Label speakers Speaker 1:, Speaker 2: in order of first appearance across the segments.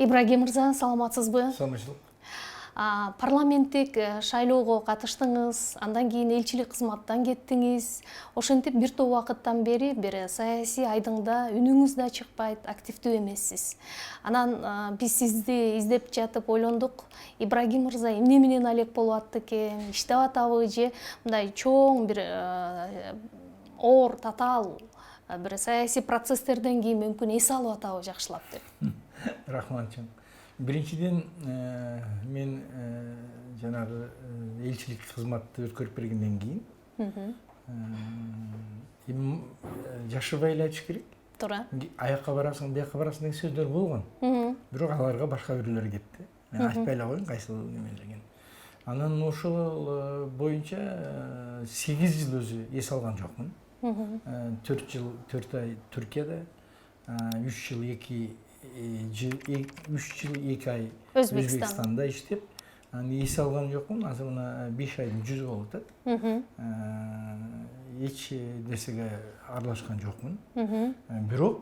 Speaker 1: Ибрагим мырза, саламатсызбы?
Speaker 2: Саламатчылык.
Speaker 1: Парламенттик шайлоого катыштыңыз, андан кийин элчилик кызматтан кеттиңиз. Ошентип бир топ убакыттан бери бир саясий айдыңда үнүңүз да чыкпайт, активдүү эмессиз. Анан биз сизди издеп жатып ойлондук, Ибрагим мырза эмне менен алек болуп атты экен, иштеп атабы же мындай чоң бир оор, татаал бир саясий процесстерден кийин мүмкүн эс алып атабы жакшылап деп.
Speaker 2: Рахматчым. Биринчиден мен жанагы элчилик кызматты өткөрүп бергенден кийин жашырбай эле айтыш керек.
Speaker 1: Туура.
Speaker 2: Аякка барасың, бияка барасың деген сөздөр болгон. Бирок аларга башка бирлер кетти. Мен айтпай эле коеюн кайсыл немелерген. Анан ошол боюнча 8 жыл өзү эс алган жокмун. 4 жыл 4 ай Түркияда, 3 жыл 2 ай Өзбекстанда иштеп, эс алган жокмун. Азыр мына 5 айдын жүзү болуп атат. Эч нерсеге аралашкан жокмун. Бирок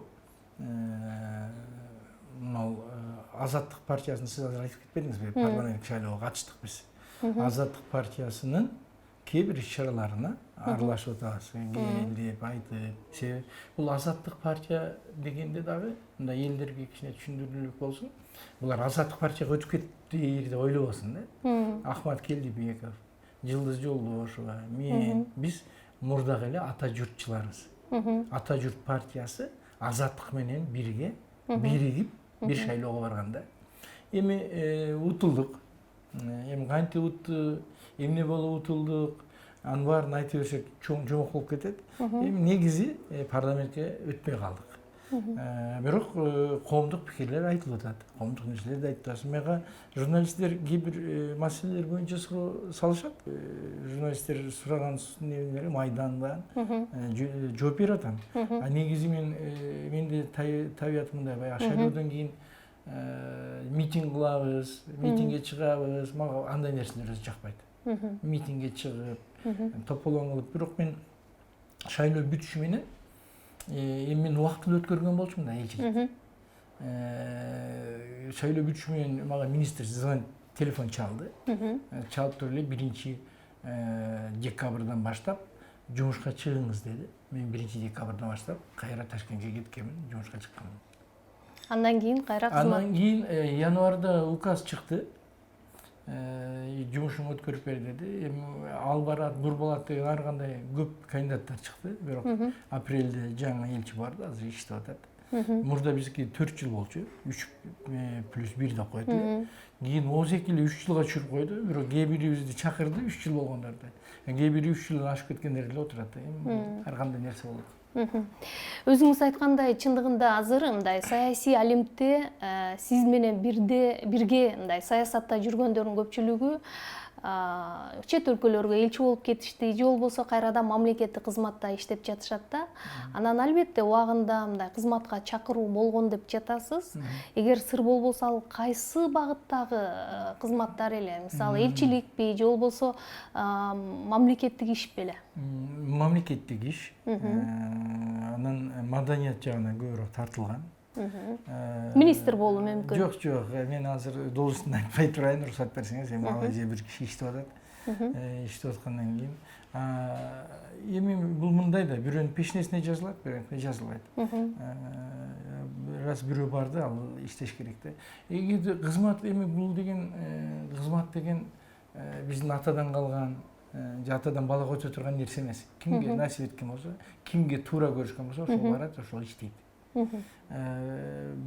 Speaker 2: мына Азаттык партиясынын, сиз азыр айтып кетпедиңизби, парламенттик шайлоого катыштык биз. Азаттык партиясынын кээ бир иш-чараларына аралашып атабыз, келип айтып. Себеби бул Азаттык партия дегенде дагы мындай элдерге кичине түшүндүрүлүк болсун. Булар Азаттык партияга өтүп кетти деп ойлобосун да. Ахмат Келдибеков, Жылдыз Жолдошева, мен, биз мурдагы эле ата журтчуларбыз. Ата журт партиясы Азаттык менен бирге биригип бир шайлоого барганда. Эми утулдук. Эми кантип утту, эмне болуп утулдук, анын баарын айтып берсек чоң жомок болуп кетет. Эми негизи парламентке өтпөй калдык. Бирок коомдук пикирлер айтылып атат. Коомдук нерселерди айтып атасыз. Мага журналисттер кээ бир маселелер боюнча суроо салышат. Журналисттер сураган немелери Майдандан жооп берип атам. Негизи менде табиятым мындай, баягы шайлоодон кийин митинг кылабыз, митингге чыгабыз. Мага андай нерселер өзү жакпайт. Митингге чыгып, тополоң кылып, бирок мен шайлоо бүтүшү менен мен убактылуу өткөргөн болчумун да элчиликти. Шайлоо бүтүшү менен мага министр телефон чалды. Чалып туруп эле 1-декабрдан баштап жумушка чыгыңыз деди. Мен 1-декабрдан баштап кайра Ташкентке кеткенмин, жумушка чыкканмын.
Speaker 1: Андан кийин кайра кызмат.
Speaker 2: Андан кийин январда указ чыкты. Жумушуңду өткөрүп бер деди. Эми ал барат, бур болот деген ар кандай көп кандидаттар чыкты. Бирок апрелде жаңы элчи барды, азыр иштеп атат. Мурда бизки 4 жыл болчу. 3+1 деп койду эле. Кийин 12 эле 3 жылга түшүрүп койду. Бирок кээ бирибизди чакырды 3 жыл болгондорду. Кээ бири 3 жылдан ашып кеткендер эле отурат. Эми ар кандай нерсе болот.
Speaker 1: Өзүңүз айткандай, чындыгында азыр мындай саясий алимтте сиз менен бирге мындай саясатта жүргөндөрдүн көпчүлүгү чет өлкөлөргө элчи болуп кетишти, же болбосо кайрадан мамлекеттик кызматта иштеп жатышат да. Анан албетте убагында мындай кызматка чакыруу болгон деп жатасыз. Эгер сыр болбосо, ал кайсы багыттагы кызматтар эле? Мисалы, элчиликпи, же болбосо мамлекеттик иш беле?
Speaker 2: Мамлекеттик иш. Анан маданият жагына көбүрөөк тартылган.
Speaker 1: Министр болуу мүмкүн.
Speaker 2: Жок, мен азыр должностун айтпай турайын, уруксат берсеңиз. Эми ал же бир киши иштеп атат. Иштеп аткандан кийин эми бул мындай да, бирөөнүн пешнесине жазылат, бирөөнүкүнө жазылбайт. Раз бирөө бар да, ал иштеш керек да. Эгер кызмат, эми бул деген кызмат деген биздин атадан калган, же атадан балага өтө турган нерсе эмес. Кимге насип эткен болсо, кимге туура көрүшкөн болсо, ошол барат, ошол иштейт.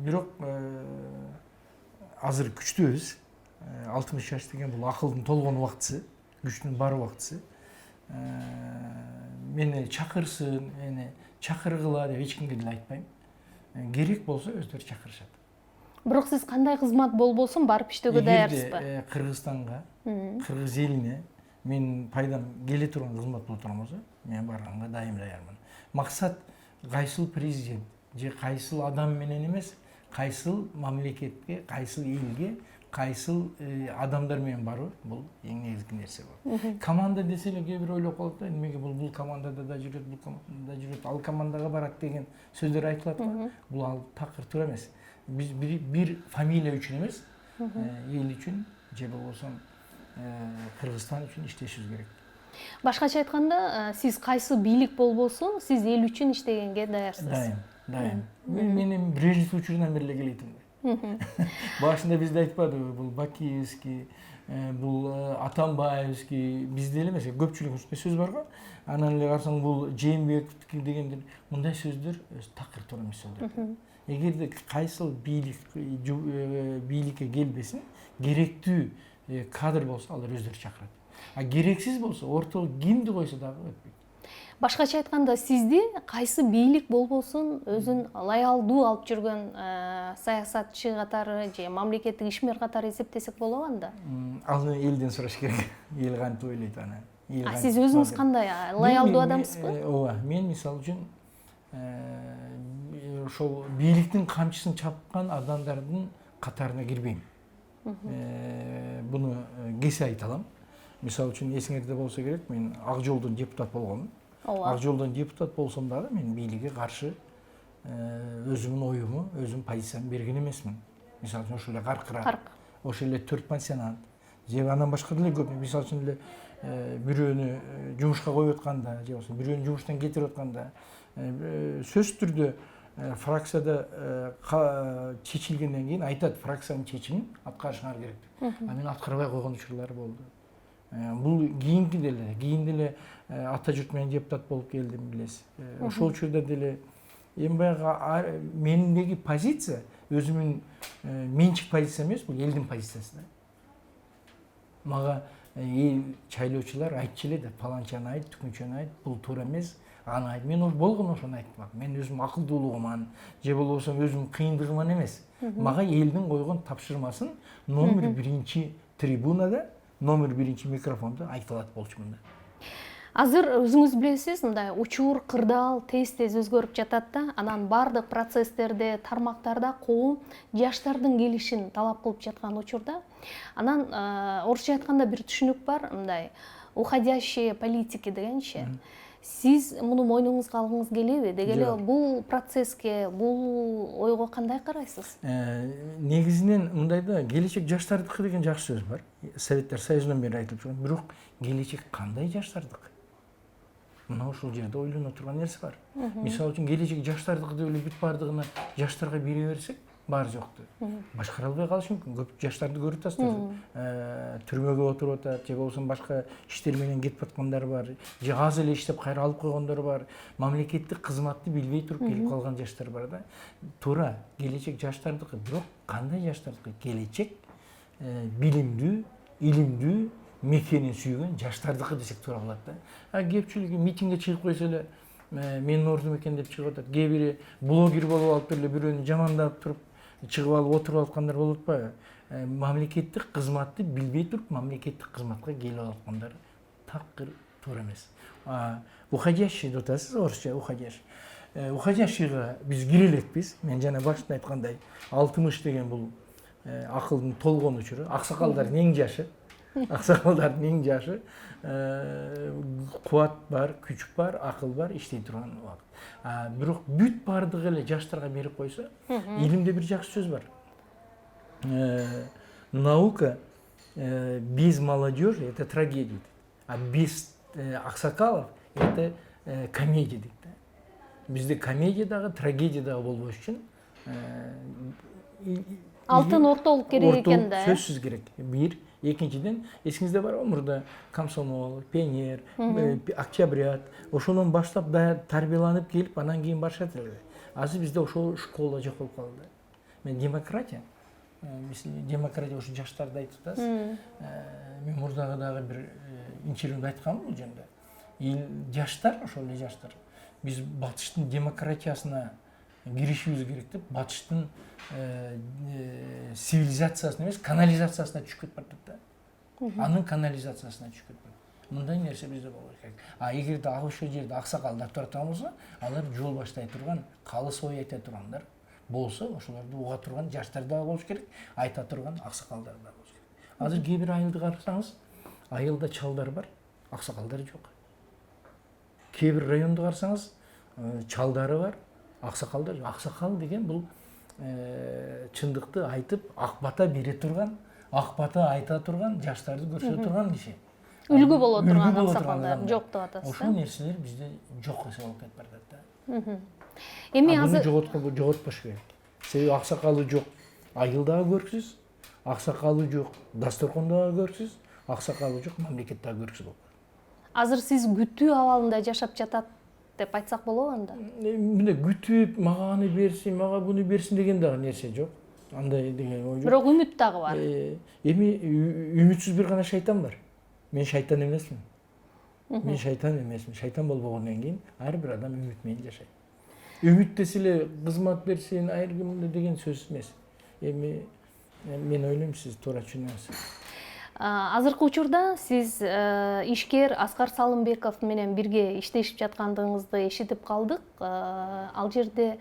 Speaker 2: Бирок азыр күчтүүбүз. 60 жаш деген бул акылдын толгон убактысы, күчтүн бар убактысы. Мени чакырсын, мени чакыргыла деп эч кимге деле айтпайм. Керек болсо өздөрү чакырышат.
Speaker 1: Бирок сиз кандай кызмат болбосун барып иштөөгө даярсызбы?
Speaker 2: Кыргызстанга, кыргыз элине мен пайдам келе турган кызмат боло турган болсо, мен барганга даярмын. Максат кайсыл президент же кайсыл адам менен эмес, кайсыл мамлекетке, кайсыл элге кайсыл адамдар менен барбы, бул эң негизги нерсе бул. Команда десе эле кээ бир ойлоп калат да, эмнеге бул командада да жүрөт, бул командада жүрөт, ал командага барат деген сөздөр айтылат го. Бул ал такыр туура эмес. Биз бир фамилия үчүн эмес, эл үчүн же болбосо Кыргызстан үчүн иштешибиз керек.
Speaker 1: Башкача айтканда, сиз кайсы бийлик болбосун, сиз эл үчүн иштегенге даярсыз.
Speaker 2: Дайым. Менин Брежнев учурунан бери эле келетим. Башында бизде айтпадыбы, бул Бакиевский, бул Атамбаевский, бизде эле эмес, көпчүлүк сөз бар го. Анан эле карасаң бул Жээнбековдики дегендер, мындай сөздөр такыр туура эмес сөздөр. Эгерде кайсыл бийликке келбесин, керектүү кадр болсо, алар өздөрү чакырат. А керексиз болсо, ортого кимди койсо дагы өтпөйт.
Speaker 1: Башкача айтканда, сизди кайсы бийлик болбосун өзүн лоялдуу алып жүргөн саясатчы катары же мамлекеттик ишмер катары эсептесек болобу анда?
Speaker 2: Ал элден сураш керек. Эл кантип ойлойт аны?
Speaker 1: Сиз өзүңүз кандай лоялдуу адамсызбы?
Speaker 2: Ооба, мен мисалы үчүн ошол бийликтин камчысын чапкан адамдардын катарына кирбейм. Буну кесе айта алам. Мисалы үчүн эсиңерде болсо керек, мен Ак Жолдон депутат болгонмун. Ак Жолдон депутат болсом дагы мен бийликке каршы өзүмдүн оюму, өзүмдүн позициямды берген эмесмин. Мисалы үчүн ошол эле Каркыра, ошол эле 4 пансионат, же андан башка деле көп. Мисалы үчүн эле бирөөнү жумушка коюп атканда, же болбосо бирөөнү жумуштан кетирип атканда, сөзсүз түрдө фракцияда чечилгенден кийин айтат, фракциянын чечимин аткарышыңар керек деп. А мен аткарбай койгон учурлар болду. Бул кийин деле ата журт менен депутат болуп келдим, билесиз. Ошол учурда деле эми баягы мендеги позиция өзүмдүн менчик позиция эмес, бул элдин позициясы да. Мага эл чайлоочулар айтчу эле да, паланчаны айт, түкүнчөнү айт, бул туура эмес, аны айт. Мен болгон ошону айттым. Мен өзүм акылдуулугуман, же болбосо өзүм кыйындыгыман эмес. Мага элдин койгон тапшырмасын номер 1 трибунада, номер 1 микрофонда айта алат болчумун да.
Speaker 1: Азыр өзүңүз билесиз, мындай учур, кырдаал тез өзгөрүп жатат да, анан бардык процесстерде, тармактарда коом жаштардын келишин талап кылып жаткан учурда, анан орусча айтканда бир түшүнүк бар, мындай уходящие политики дегенчи. Сиз муну мойнуңузга алгыңыз келеби? Деги эле бул процесске, бул ойго кандай карайсыз?
Speaker 2: Негизинен мындай да, келечек жаштардыкы деген жакшы сөз бар. Советтер Союзунан бери айтылып жүргөн, бирок келечек кандай жаштардыкы? Мына ошол жерде ойлоно турган нерсе бар. Мисалы үчүн келечек жаштардыкы деп эле бүт бардыгына жаштарга бере берсек, бар жокту башкара албай калышы мүмкүн. Көп жаштарды көрүп атасыздар. Түрмөгө отуруп атат, же болбосо башка иштер менен кетип аткандар бар, же аз эле иштеп кайра алып койгондор бар. Мамлекеттик кызматты билбей туруп келип калган жаштар бар да. Туура, келечек жаштардыкы, бирок кандай жаштардыкы? Келечек билимдүү, илимдүү, мекенин сүйгөн жаштардыкы десек туура болот да. Кепчилиги митингге чыгып койсо эле менин ордум экен деп чыгып атат. Кээ бири блогер болуп алып эле бирөөнү жамандап туруп чыгып алып отуруп аткандар болуп атпайбы? Мамлекеттик кызматты билбей туруп мамлекеттик кызматка келип аткандар такыр туура эмес. Уходящий деп атасыз, орусча уходящий. Уходящийга биз кире элекпиз. Мен жана башында айткандай, 60 деген бул акылдын толгон учуру, аксакалдардын эң жашы. Аксакалдардын эң жашы, кубат бар, күч бар, акыл бар, иштей турган убакыт. Бирок бүт бардыгы эле жаштарга берип койсо, илимде бир жакшы сөз бар. Наука без молодежи это трагедия, а без аксакалов это комедия дейт. Бизде комедия дагы, трагедия дагы болбош үчүн
Speaker 1: алтын ортолук керек экен да.
Speaker 2: Сөзсүз керек. Бир, экинчиден, эсиңизде барбы, мурда комсомол, пионер, октябрят, ошондон баштап тарбияланып келип, анан кийин барышат эле. Азыр бизде ошол школа жок болуп калды. Мен демократия ошо жаштарды айтып атасыз. Мен мурдагы дагы бир интервьюда айтканмын бул жөнүндө. Жаштар, ошол эле жаштар, биз батыштын демократиясына киришибиз керек деп, батыштын цивилизациясына эмес, канализациясына түшүп кетип баратат да. Анын канализациясына түшүп кетип. Мындай нерсе бизде болбош керек. Эгерде ошол жерде аксакалдар тура турган болсо, алар жол баштай турган, калыс ой айта тургандар, болсо ошолорду уга турган жаштар дагы болуш керек, айта турган аксакалдар дагы болуш керек. Азыр кээ бир айылды карасаңыз, айылда чалдар бар, аксакалдар жок. Кээ бир районду карасаңыз, чалдары бар, аксакалдар жок. Аксакал деген бул чындыкты айтып, ак бата бере турган, ак бата айта турган, жаштарды көрсөтө турган киши.
Speaker 1: Үлгү боло турган
Speaker 2: Үлгү боло
Speaker 1: аксакалдар
Speaker 2: адамдар.
Speaker 1: жок деп атасыз.
Speaker 2: Ошол нерселер бизде жок эсе болуп кетип баратат да.
Speaker 1: Эми
Speaker 2: Буну
Speaker 1: азыр
Speaker 2: жоготпош керек. Себеби аксакалы жок, айылдагы көрксүз, аксакалы жок, дасторкондогу көрксүз, аксакалы жок, мамлекеттеги көрксүз болуп.
Speaker 1: азыр сиз күтүү абалында жашап жатат деп айтсак болобу анда?
Speaker 2: Мындай күтүп, мага аны берсин, мага буну берсин деген дагы нерсе жок. Андай деген ой жок.
Speaker 1: Бирок үмүт дагы бар.
Speaker 2: Эми үмүтсүз бир гана шайтан бар. Мен шайтан эмесмин. Мен шайтан эмесмин. Шайтан болбогондон кийин ар бир адам үмүт менен жашайт. Үмүт десе эле кызмат берсин, айыр кимде деген сөз эмес. Эми мен ойлойм сиз туура түшүнөсүз.
Speaker 1: Азыркы учурда сиз ишкер Аскар Салымбеков менен бирге иштешип жаткандыгыңызды эшитип калдык. Ал жерде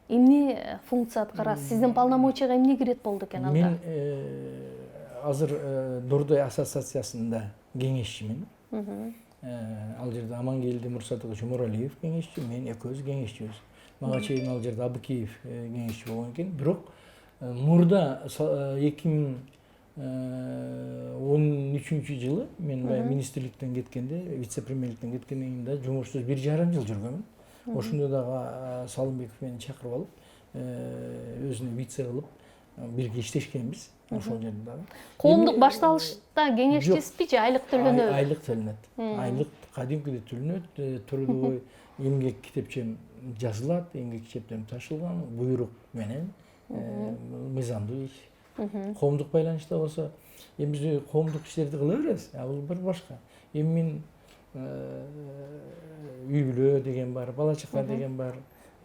Speaker 1: эмне функция аткарасыз? Сиздин полномочияга эмне кирет болду экен анда?
Speaker 2: Мен азыр Дордой ассоциациясында кеңешчимин. Ал жерде Амангелди Мурсатович Муралиев кеңешчи, мен экөөбүз кеңешчибиз. Мага чейин ал жерде Абыкеев кеңешчи болгон экен. Бирок мурда 2013 жылы мен министрликтен кеткенде, вице-премьерликтен кеткенден кийин да жумушсуз 1,5 жыл жүргөнмүн. Ошондо дагы Салымбеков мени чакырып алып, өзүнө вице кылып бирге иштешкенбиз. Ошол жерде дагы.
Speaker 1: Коомдук башталышта кеңешчисизби же айлык төлөнөбү?
Speaker 2: Айлык төлөнөт. Айлык кадимкидей төлөнөт. Трудовой эмгек китепчем жазылат, эмгек китептем ташылган, буйрук менен мыйзамдуу иш. Коомдук байланышта болсо, эми биз коомдук иштерди кыла беребиз. Бул бир башка. Эми мен үй бүлө деген бар, бала чака деген бар.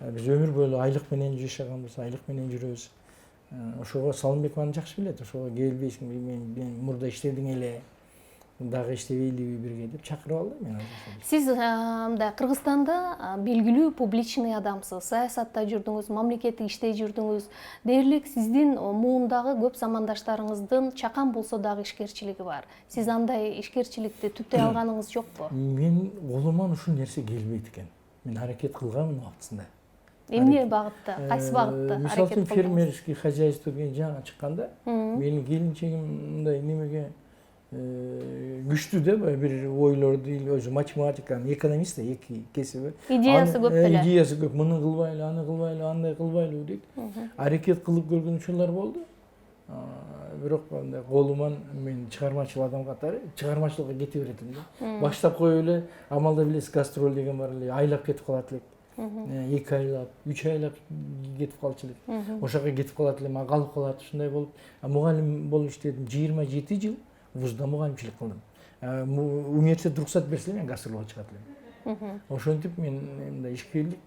Speaker 2: Биз өмүр бою айлык менен жашаганбыз, айлык менен жүрөбүз. Ошого Салымбеков аны жакшы билет. Ошого келбейсиңби, мен мурда иштедиң эле, дагы иштебейлиби бирге деп чакырып алды мени.
Speaker 1: Сиз мындай Кыргызстанда белгилүү публичный адамсыз, саясатта жүрдүңүз, мамлекеттик иште жүрдүңүз. Дээрлик сиздин муундагы көп замандаштарыңыздын чакан болсо дагы ишкерчилиги бар. Сиз андай ишкерчиликти түптөй алганыңыз жокпу?
Speaker 2: Мен колуман ушул нерсе келбейт экен. Мен аракет кылганмын убактысында.
Speaker 1: Эмне багытта, кайсы багытта
Speaker 2: Мисалы
Speaker 1: аракет
Speaker 2: үчүн
Speaker 1: кылдыңыз?
Speaker 2: фермерский хозяйство деген жаңа чыкканда, менин келинчегим мындай немеге күчтүү да бир ойлорду, өзү математиканын, экономист да, эки кесиби.
Speaker 1: Идеясы көп деле.
Speaker 2: Идеясы көп. Муну кылбайлы, аны кылбайлы, андай кылбайлы дейт. Аракет кылып көргөн учурлар болду. Бирок мындай колуман мен чыгармачыл адам катары чыгармачылыкка кете беретим да. Баштап коюп эле, амалда билесиз, гастроль деген бар эле, айлап кетип калат элек. 2 айлап, 3 айлап кетип калчу элек. Ошого кетип калат эле, мага калып калат, ушундай болуп. Мугалим болуп иштедим, 27 жыл вузда мугалимчилик кылдым. Университет уруксат берсе мен гастролго чыгат элем. Ошентип мен мындай ишкерлик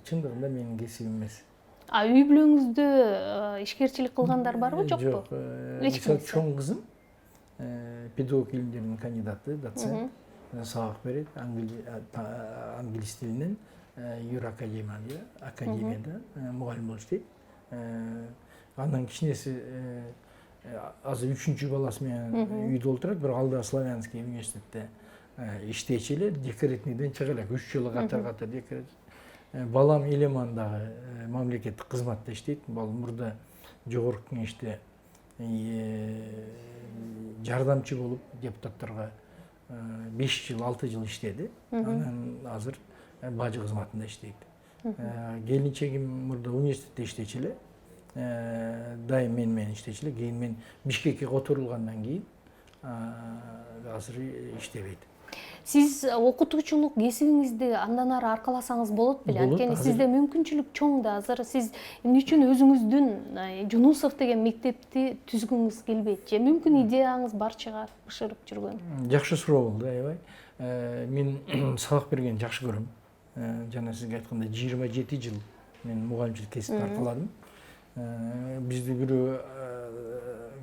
Speaker 2: чындыгында менин кесибим эмес.
Speaker 1: Үй бүлөңүздө ишкерчилик кылгандар барбы, жокпу?
Speaker 2: Жок. Мисалы чоң кызым педагог илимдеринин кандидаты, доцент, сабак берет, англис тилинен, академияда мугалим болуп иштейт. Андан кичинеси азыр 3-чү баласы менен үйдө отурат, бирок ал да Славянский университетте иштечү эле, декретныйден чыга элек, 3 жолу катар декрет. Балам Элеман дагы мамлекеттик кызматта иштейт. Бул мурда жогорку кеңеште жардамчы болуп депутаттарга 5 жыл, 6 жыл иштеди. Анан азыр бажы кызматында иштейт. Келинчегим мурда университетте иштечү эле. Дайым менен иштечү эле. Кийин мен Бишкекке которулгандан кийин азыр иштебейт.
Speaker 1: Сиз окутуучулук кесибиңизди андан ары аркаласаңыз болот беле? Анткени сизде мүмкүнчүлүк чоң да. Азыр сиз эмне үчүн өзүңүздүн Жунусов деген мектепти түзгүңүз келбейт? Же мүмкүн идеяңыз бар чыгар, бышырып жүргөн?
Speaker 2: Жакшы суроо болду, аябай. Мен сабак бергенди жакшы көрөм. Жана сизге айткандай 27 жыл мен мугалимчилик кесипти аркаладым. Бизди бирөө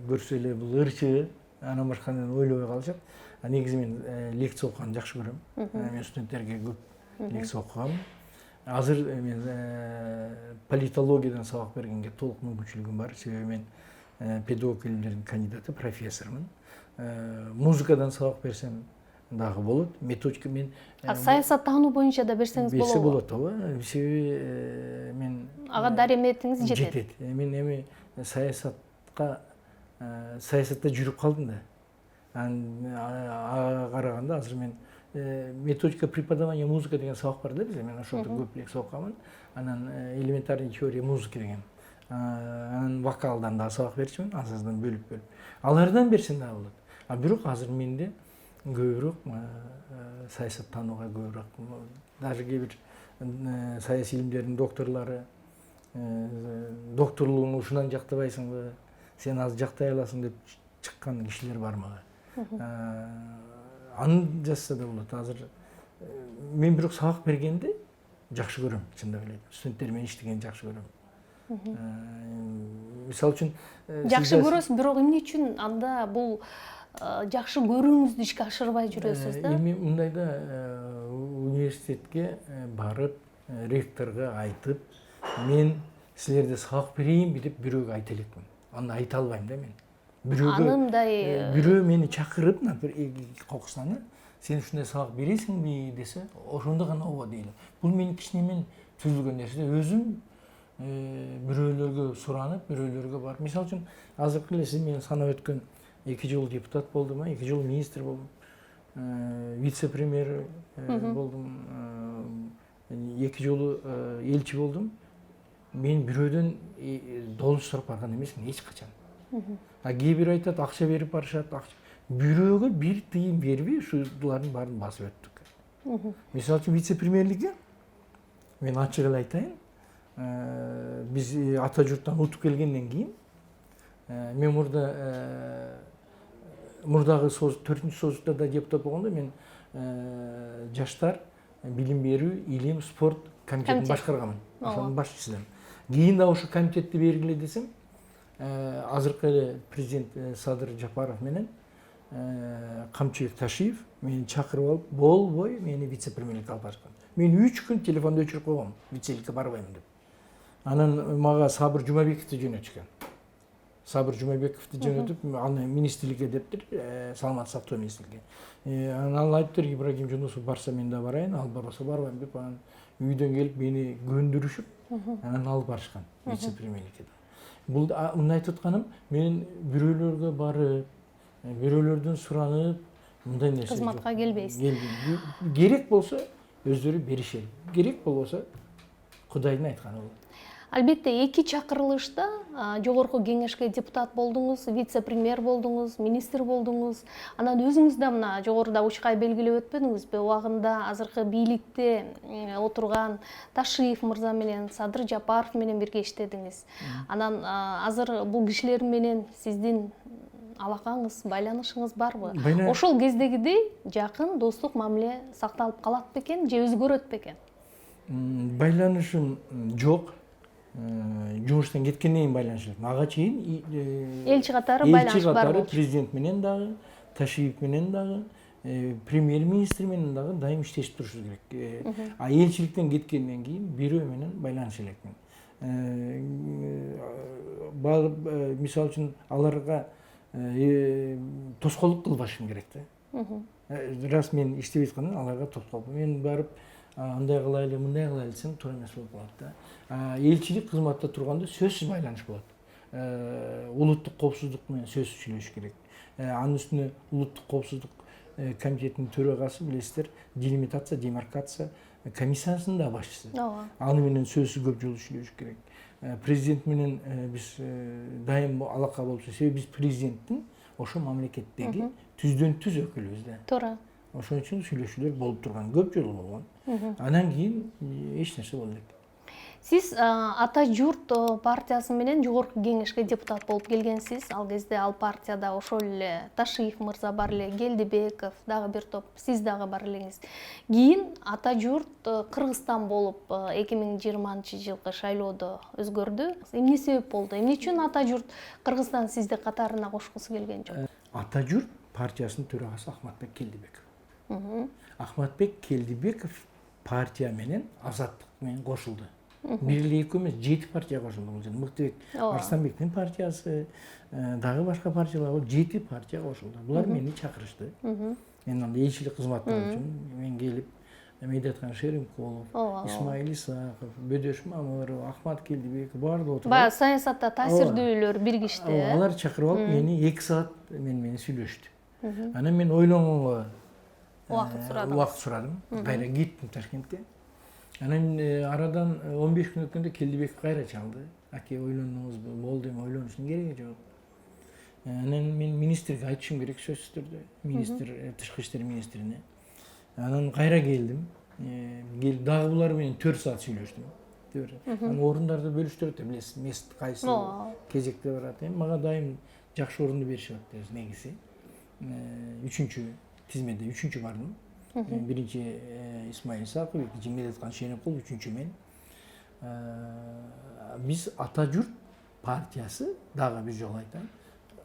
Speaker 2: көрсө эле бул ырчы, анан башканы ойлобой калышат. Негизи мен лекция окуганды жакшы көрөм. Мен студенттерге көп лекция окугам. Азыр мен политологиядан сабак бергенге толук мүмкүнчүлүгүм бар. Себеби мен педагог илимдердин кандидаты, профессормун. Музыкадан сабак берсем дагы болот. Методика мен
Speaker 1: саясаттануу боюнча да берсеңиз
Speaker 2: берсе
Speaker 1: болобу?
Speaker 2: болот, ооба. Себеби мен
Speaker 1: Ага дареметиңиз жетет.
Speaker 2: жетет. Мен эми саясатта жүрүп калдым да. Ага караганда азыр мен методика преподавания музыка деген сабак бар да бизде. Мен ошондо көп эле окугамын. Анан элементарный теория музыки деген. Анан вокалдан да сабак берчүмүн, азырдан бөлүп. Алардан берсем дагы болот. Бирок азыр менде көбүрөөк саясаттанууга көбүрөөк, даже кээ бир саясий илимдердин докторлору докторлугуңду ушунан жактабайсыңбы, сен азыр жактай аласың деп чыккан кишилер бар мага. Аны жазса да болот. Азыр мен бирок сабак бергенди жакшы көрөм, чындап эле. Студенттер менен иштегенди жакшы көрөм. Мисалы үчүн
Speaker 1: Жакшы көрөсүз, бирок эмне үчүн анда бул жакшы көрүүңүздү ишке ашырбай жүрөсүз да?
Speaker 2: Эми мындай да, университетке барып, ректорго айтып, мен силерде сабак берейинби деп бирөөгө айта элекмин. Аны айта албайм да мен. Бирөө мени чакырып, кокусаны, сен ушундай сабак бересиңби десе, ошондо гана ооба дейли. Бул менин кичинемен түзүлгөн нерсе. Өзүм бирөөлөргө суранып, бирөөлөргө барып, мисалы үчүн азыркы эле сиз менен санап өткөн 2 жолу депутат болдум, 2 жолу министр болдум, вице-премьер болдум, 2 жолу элчи болдум. Мен бирөөдөн долуш сурап барган эмесмин эч качан. Кээ бир айтат, акча берип барышат, бирөөгө бир тыйын бербей ушулардын баарын басып өттүк. Мисалы үчүн вице-премьерликке мен ачык эле айтайын, биз ата журттан утуп келгенден кийин мен мурдагы 4-созутта да депутат болгондо мен жаштар билим берүү, илим, спорт комитетин башкарганмын. Ошонун башчысымын. Кийин да ошо комитетти бергиле десем, азыркы эле президент Садыр Жапаров менен Камчыбек Ташиев мени чакырып алып, болбой мени вице-премьерликке алып барышкан. Мен 3 күн телефонду өчүрүп койгом, вице-ликке барбайм деп. Анан мага Сабыр Жумабековду жөнөтүшкөн. Сабыр Жумабековду жөнөтүп, аны министрликке дептир, саламаттык сактоо министрликке. Анан ал айтыптыр, Ибрагим Жунусов барса мен да барайын, ал барбаса барбайм деп, анан үйдөн келип мени көндүрүшүп, анан алып барышкан вице-премьерликке. Бул мындай айтып атканым, мен бирөөлөргө барып, бирөөлөрдөн суранып, мындай нерсе
Speaker 1: Кызматка келбейсиз.
Speaker 2: Керек болсо өздөрү беришет. Керек болбосо Кудайдын айтканы болот.
Speaker 1: Албетте, 2 чакырылышта жогорку кеңешке депутат болдуңуз, вице-премьер болдуңуз, министр болдуңуз. Анан өзүңүз да мына жогоруда учкай белгилеп өтпөдүңүзбү? Убагында азыркы бийликте отурган Ташиев мырза менен Садыр Жапаров менен бирге иштедиңиз. Анан азыр бул кишилер менен сиздин алакаңыз, байланышыңыз барбы? Ошол кездегидей жакын достук мамиле сакталып калат бекен же өзгөрөт бекен?
Speaker 2: Байланышым жок. Жумуштан кеткенден кийин байланышат. Ага чейин
Speaker 1: элчи катары байланыш бар болчу.
Speaker 2: Президент менен дагы, Ташиев менен дагы, премьер-министр менен дагы дайым иштешип турушубуз керек. Элчиликтен кеткенден кийин бирөө менен байланыша элекмин. Мисалы үчүн аларга тоскоолдук кылбашым керек да. Раз мен иштебей аткандан аларга тоскоолдук. Мен барып андай кылайлы, мындай кылайлы десем туура эмес болуп калат да. Элчилик кызматта турганда сөзсүз байланыш болот. Улуттук коопсуздук менен сөзсүз сүйлөшүш керек. Анын үстүнө улуттук коопсуздук комитетинин төрагасы, билесиздер, делимитация, демаркация комиссиясынын да башчысы. Аны менен сөзсүз көп жолу сүйлөшүш керек. Президент менен биз дайым алака болуп, себеби биз президенттин ошо мамлекеттеги түздөн түз өкүлүбүз да.
Speaker 1: Туура.
Speaker 2: Ошон үчүн сүйлөшүүлөр болуп турган, көп жолу болгон. Анан кийин эч нерсе болду элек.
Speaker 1: Сиз Ата журт партиясы менен жогорку кеңешке депутат болуп келгенсиз. Ал кезде ал партияда ошол эле Ташиев мырза бар эле, Келдибеков, дагы бир топ, сиз дагы бар элеңиз. Кийин Ата журт Кыргызстан болуп 2020-жылкы шайлоодо өзгөрдү. Эмне себеп болду? Эмне үчүн Ата журт Кыргызстан сизди катарына кошкусу келген жок?
Speaker 2: Ата журт партиясынын төрагасы Ахматбек Келдибеков. Ахматбек Келдибеков партия менен Азаттык менен кошулду. бир эле экөө эмес 7 партия кошулду бул жерде. Мыктыбек
Speaker 1: Ооба.
Speaker 2: Арстанбектин партиясы, дагы башка партиялар бар, 7 партия кошулду. Булар мени чакырышты. Мен анда элчилик кызматтар үчүн мен келип Медетхан Шеримкулов,
Speaker 1: Ооба.
Speaker 2: Исмаил Исаков, Бөдөш Мамыров, Ахмат Келдибеков баардыгы отуруп.
Speaker 1: Баягы саясатта таасирдүүлөр биргишти.
Speaker 2: Алар чакырып алып мени 2 саат менен сүйлөштү. Анан мен ойлонгонго убакыт сурадым. Кайра кеттим Ташкентке. Анан арадан 15 күн өткөндө Келдибеков кайра чалды. Аке ойлондуңузбу? Болду эми ойлонуштун кереги жок. Анан мен министрге айтышым керек сөзсүз түрдө. Министр, тышкы иштер министрине. Анан кайра келдим. Дагы булар менен 4 саат сүйлөштүм. Анан орундарды бөлүштүрөт да билесиз, мест кайсы кезекте барат. Мага дайым жакшы орунду беришип атты негизи. 3-чү тизмеде 3-чү бардым. Биринчи Исмаил Исаков, экинчи Медетхан Шеримкулов, 3-чү мен. Биз Ата журт партиясы, дагы бир жолу айтайын,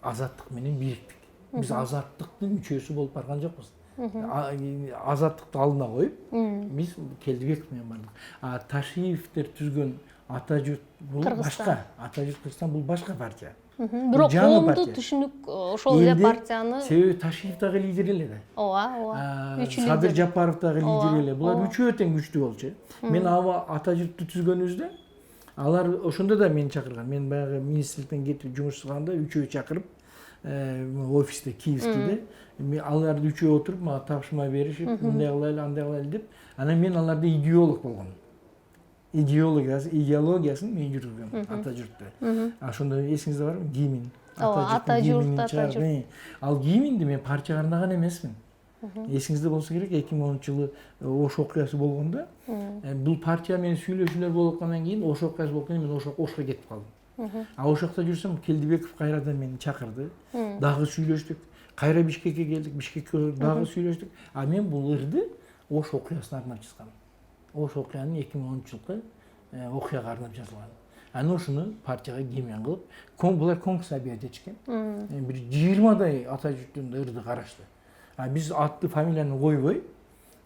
Speaker 2: азаттык менен бириктик. Биз азаттыктын мүчөсү болуп барган жокпуз. Азаттыкты алдына коюп, биз Келдибеков менен бардык. Ташиевдер түзгөн Ата журт бул башка. Ата журт Кыргызстан бул башка партия.
Speaker 1: Бирок коомдук түшүнүк ошол эле партияны.
Speaker 2: Себеби Ташиев дагы лидер эле да.
Speaker 1: Ооба.
Speaker 2: Садыр Жапаров дагы лидер эле. Булар үчөө тең күчтүү болчу. Мен Ата журтту түзгөнүбүздө алар ошондо да мени чакырган. Мен баягы министрликтен кетип жумуш кылганда үчөө чакырып офисте Киевскийде аларды үчөө отуруп мага тапшырма беришип, мындай кылайлы, андай кылайлы деп. Анан мен аларда идеолог болгом. Идеологиясын мен жүргүзгөм Ата журтта. Ошондо эсиңизде барбы? Гимин.
Speaker 1: Ата журт, Ата журт.
Speaker 2: Ал Гиминди мен партия кармаган эмесмин. Эсиңизде болсо керек, 2010-жылы Ош окуясы болгондо бул партия менен сүйлөшүүлөр болуп аткандан кийин Ош окуясы болуп мен Ошко кетип калдым. Ошокто жүрсөм Келдибеков кайрадан мени чакырды. Дагы сүйлөштүк. Кайра Бишкекке келдик, Бишкекке дагы сүйлөштүк. Мен бул ырды Ош окуясына арнап жазгам. Ош окуянын 2010-жылкы окуяга арнап жазылган. Анан ошону партияга кемен кылып, булар конкурс объявить этишкен. Бир 20дай Ата журттун ырды карашты. Биз атты фамилияны койбой,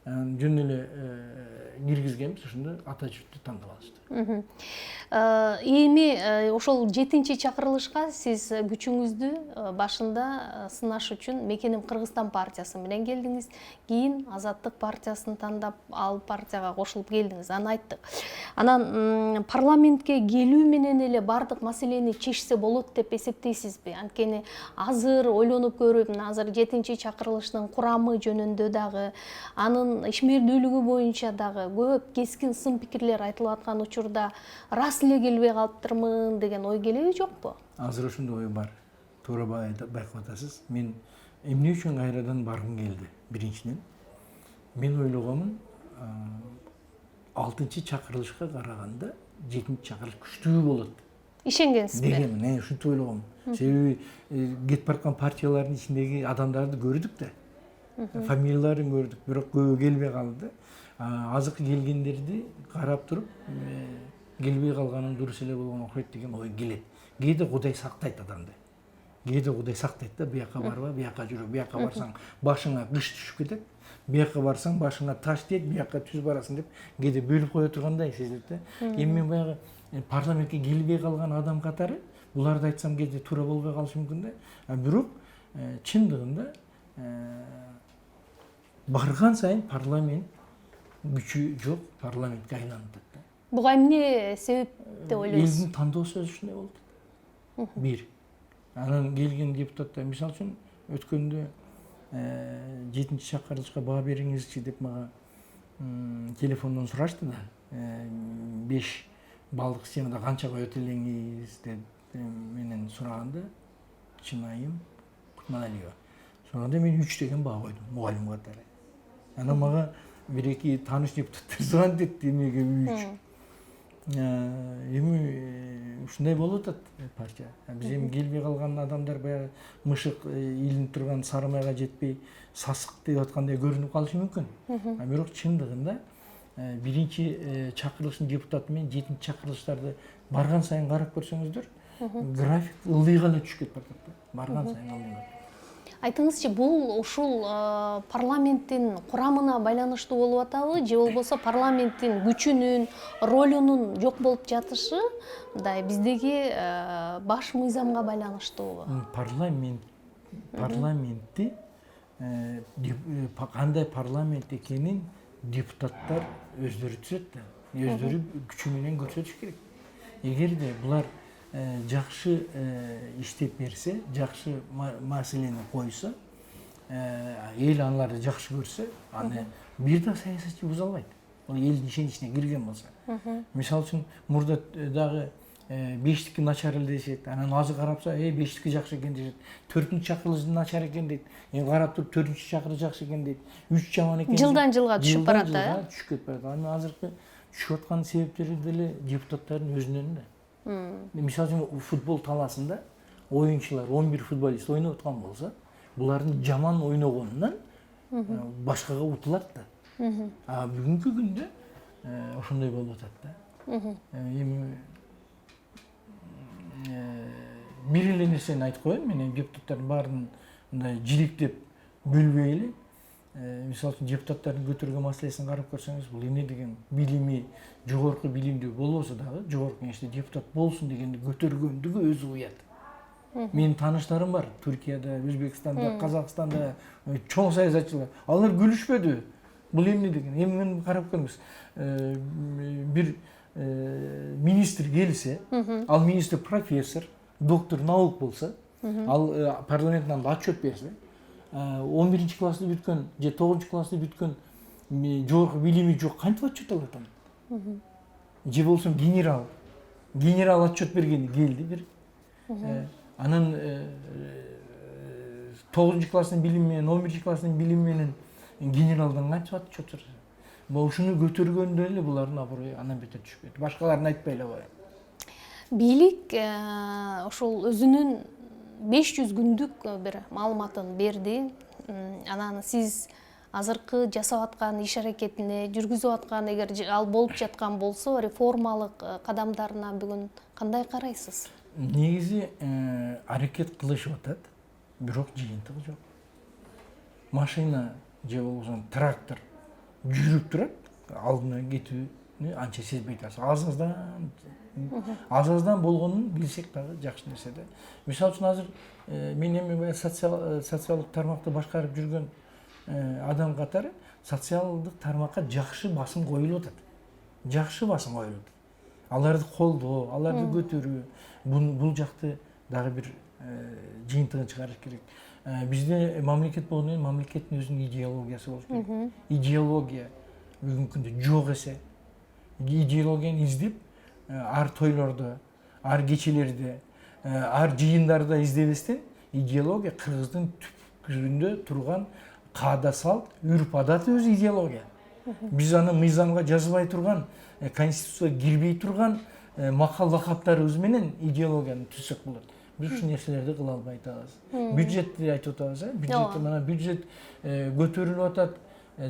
Speaker 2: жөн эле киргизгенбиз, ошондо Ата журтту тандап алышты.
Speaker 1: Эми ошол 7-чи чакырылышка сиз күчүңүздү башында сынаш үчүн Мекеним Кыргызстан партиясы менен келдиңиз. Кийин Азаттык партиясын тандап, ал партияга кошулуп келдиңиз. Аны айттык. Анан парламентке келүү менен эле бардык маселени чечсе болот деп эсептейсизби? Анткени азыр ойлонуп көрүп, азыр 7-чи чакырылыштын курамы жөнүндө дагы, анын ишмердүүлүгү боюнча дагы көп кескин сын пикирлер айтылып аткан учурда рас эле келбей калыптырмын деген ой келеби, жокпу?
Speaker 2: Азыр ошондой ой бар. Туура байкап атасыз. Мен эмне үчүн кайрадан баргым келди? Биринчиден, мен ойлогомун, 6-чы чакырылышка караганда 7-чи чакырылыш күчтүү болот.
Speaker 1: Ишенгенсизби?
Speaker 2: Дегенмин, ушинтип ойлогом. Себеби кетип бараткан партиялардын ичиндеги адамдарды көрдүк да. Фамилияларын көрдүк, бирок көбү келбей калды. Азыркы келгендерди карап туруп, келбей калганым дурус эле болгон окуйт деген ой келет. Кээде Кудай сактайт адамды. Кээде Кудай сактайт да, бияка барба, бияка жүрө, бияка барсаң башыңа кыш түшүп кетет, бияка барсаң башыңа таш тиет, бияка түз барасың деп кээде бөлүп кое тургандай сезилет да. Эми мен баягы парламентке келбей калган адам катары, буларды айтсам кээде туура болбой калышы мүмкүн да. Бирок чындыгында барган сайын парламент күчү жок, парламентке айланып атат.
Speaker 1: Буга эмне себеп деп ойлойсуз?
Speaker 2: Элдин тандоо сөзү ушундай болду. Бир. Анан келген депутаттар, мисалы үчүн өткөндө 7-чи чакырылышка баа бериңизчи деп мага телефондон сурашты да. 5 балдык системада канча коет элеңиз деп менен сураганда, чынайым Кутманалиева. Сонда мен 3 деген баа койдум, мугалим катары. Анан мага бир-эки тааныш депутаттар звонить этти, эмнеге 3? Эми ушундай болуп атат партия. Биз эми келбей калган адамдар баягы мышык илинип турган сары майга жетпей сасык деп аткандай көрүнүп калышы мүмкүн. Бирок чындыгында биринчи чакырылыштын депутаты менен 7-чи чакырылыштарды барган сайын карап көрсөңүздөр, график ылдыйга эле түшүп кетип атат. Барган сайын ылдыйга.
Speaker 1: Айтыңызчы, бул ушул парламенттин курамына байланыштуу болуп атабы, же болбосо парламенттин күчүнүн, ролунун жок болуп жатышы мындай биздеги баш мыйзамга байланыштуубу?
Speaker 2: Парламентти кандай парламент экенин депутаттар өздөрү түзөт да, өздөрү күчү менен көрсөтүш керек. Эгерде булар жакшы иштеп берсе, жакшы маселени койсо, эл аналарды жакшы көрсө, аны бир да саясатчы буза албайт. Ал элдин ишеничине кирген болсо. Мисалы үчүн мурда дагы бештики начар эле дешет, анан азыр карапса, бештики жакшы экен дешет. 4-чү чакырылыш начар экен дейт. Карап туруп 4-чү чакыры жакшы экен дейт. 3 жаман экен.
Speaker 1: Жылдан жылга түшүп барат да.
Speaker 2: Түшүп кетип барат. Анын азыркы түшүп аткан себептери деле депутаттардын өзүнөн да. Мисалы үчүн футбол талаасында оюнчулар 11 футболист ойноп аткан болсо, булардын жаман ойногонунан башкага утулат да. Бүгүнкү күндө ошондой болуп атат да. Эми бир эле нерсени айтып коеюн, мен депутаттардын баарын мындай жиликтеп бөлбөй эле. Мисалы үчүн депутаттардын көтөргөн маселесин карап көрсөңүз, бул эмне деген билими, жогорку билимдүү болбосо дагы, жогорку кеңеште депутат болсун дегенди көтөргөндүгү өзү уят. Менин тааныштарым бар, Түркияда, Өзбекстанда, Казакстанда чоң саясатчылар. Алар күлүшпөдү. Бул эмне деген? Эми мен карап көрүңүз. Бир министр келсе, ал министр профессор, доктор наук болса, ал парламенттен отчет берсе, 11-ci классты бүткөн же 9-ci классты бүткөн жогорку билими жок кантип отчет алат аны? Же болсун генерал отчет бергенди келди бир. Анан 9-ci класстын билими менен 11-ci класстын билими менен генералдан кантип отчет берсе? Ушуну көтөргөндө эле булардын аброю андан бетер түшүп кетти. Башкаларын айтпай эле коеюн.
Speaker 1: Бийлик ошол өзүнүн 500 күндүк бир маалыматын берди. Анан сиз азыркы жасап аткан иш аракетине, жүргүзүп аткан, эгер ал болуп жаткан болсо, реформалык кадамдарына бүгүн кандай карайсыз?
Speaker 2: Негизи аракет кылышып атат, бирок жыйынтыгы жок. Машина же болбосо трактор жүрүп турат, алдына кетүүнү анча сезбей атасыз. Аз-аздан болгонун билсек дагы жакшы нерсе да. Мисалы үчүн азыр мен эми социалдык тармакты башкарып жүргөн адам катары социалдык тармакка жакшы басым коюлуп атат. Жакшы басым коюлуп атат. Аларды колдоо, аларды көтөрүү, бул жакты дагы бир жыйынтыгын чыгарыш керек. Бизде мамлекет болгондон кийин мамлекеттин өзүнүн идеологиясы болуш керек. Идеология бүгүнкү күндө жок эсе. Идеологияны издеп, ар тойлордо, ар кечелерде, ар жыйындарда издебестен, идеология кыргыздын түпкүрүндө турган каада салт, үрп адаты өзү идеология. Биз аны мыйзамга жазбай турган, конституцияга кирбей турган макал лакаптарыбыз менен идеологияны түзсөк болот. Биз ушул нерселерди кыла албай атабыз. Бюджетти айтып атабыз, бюджет мына бюджет көтөрүлүп атат,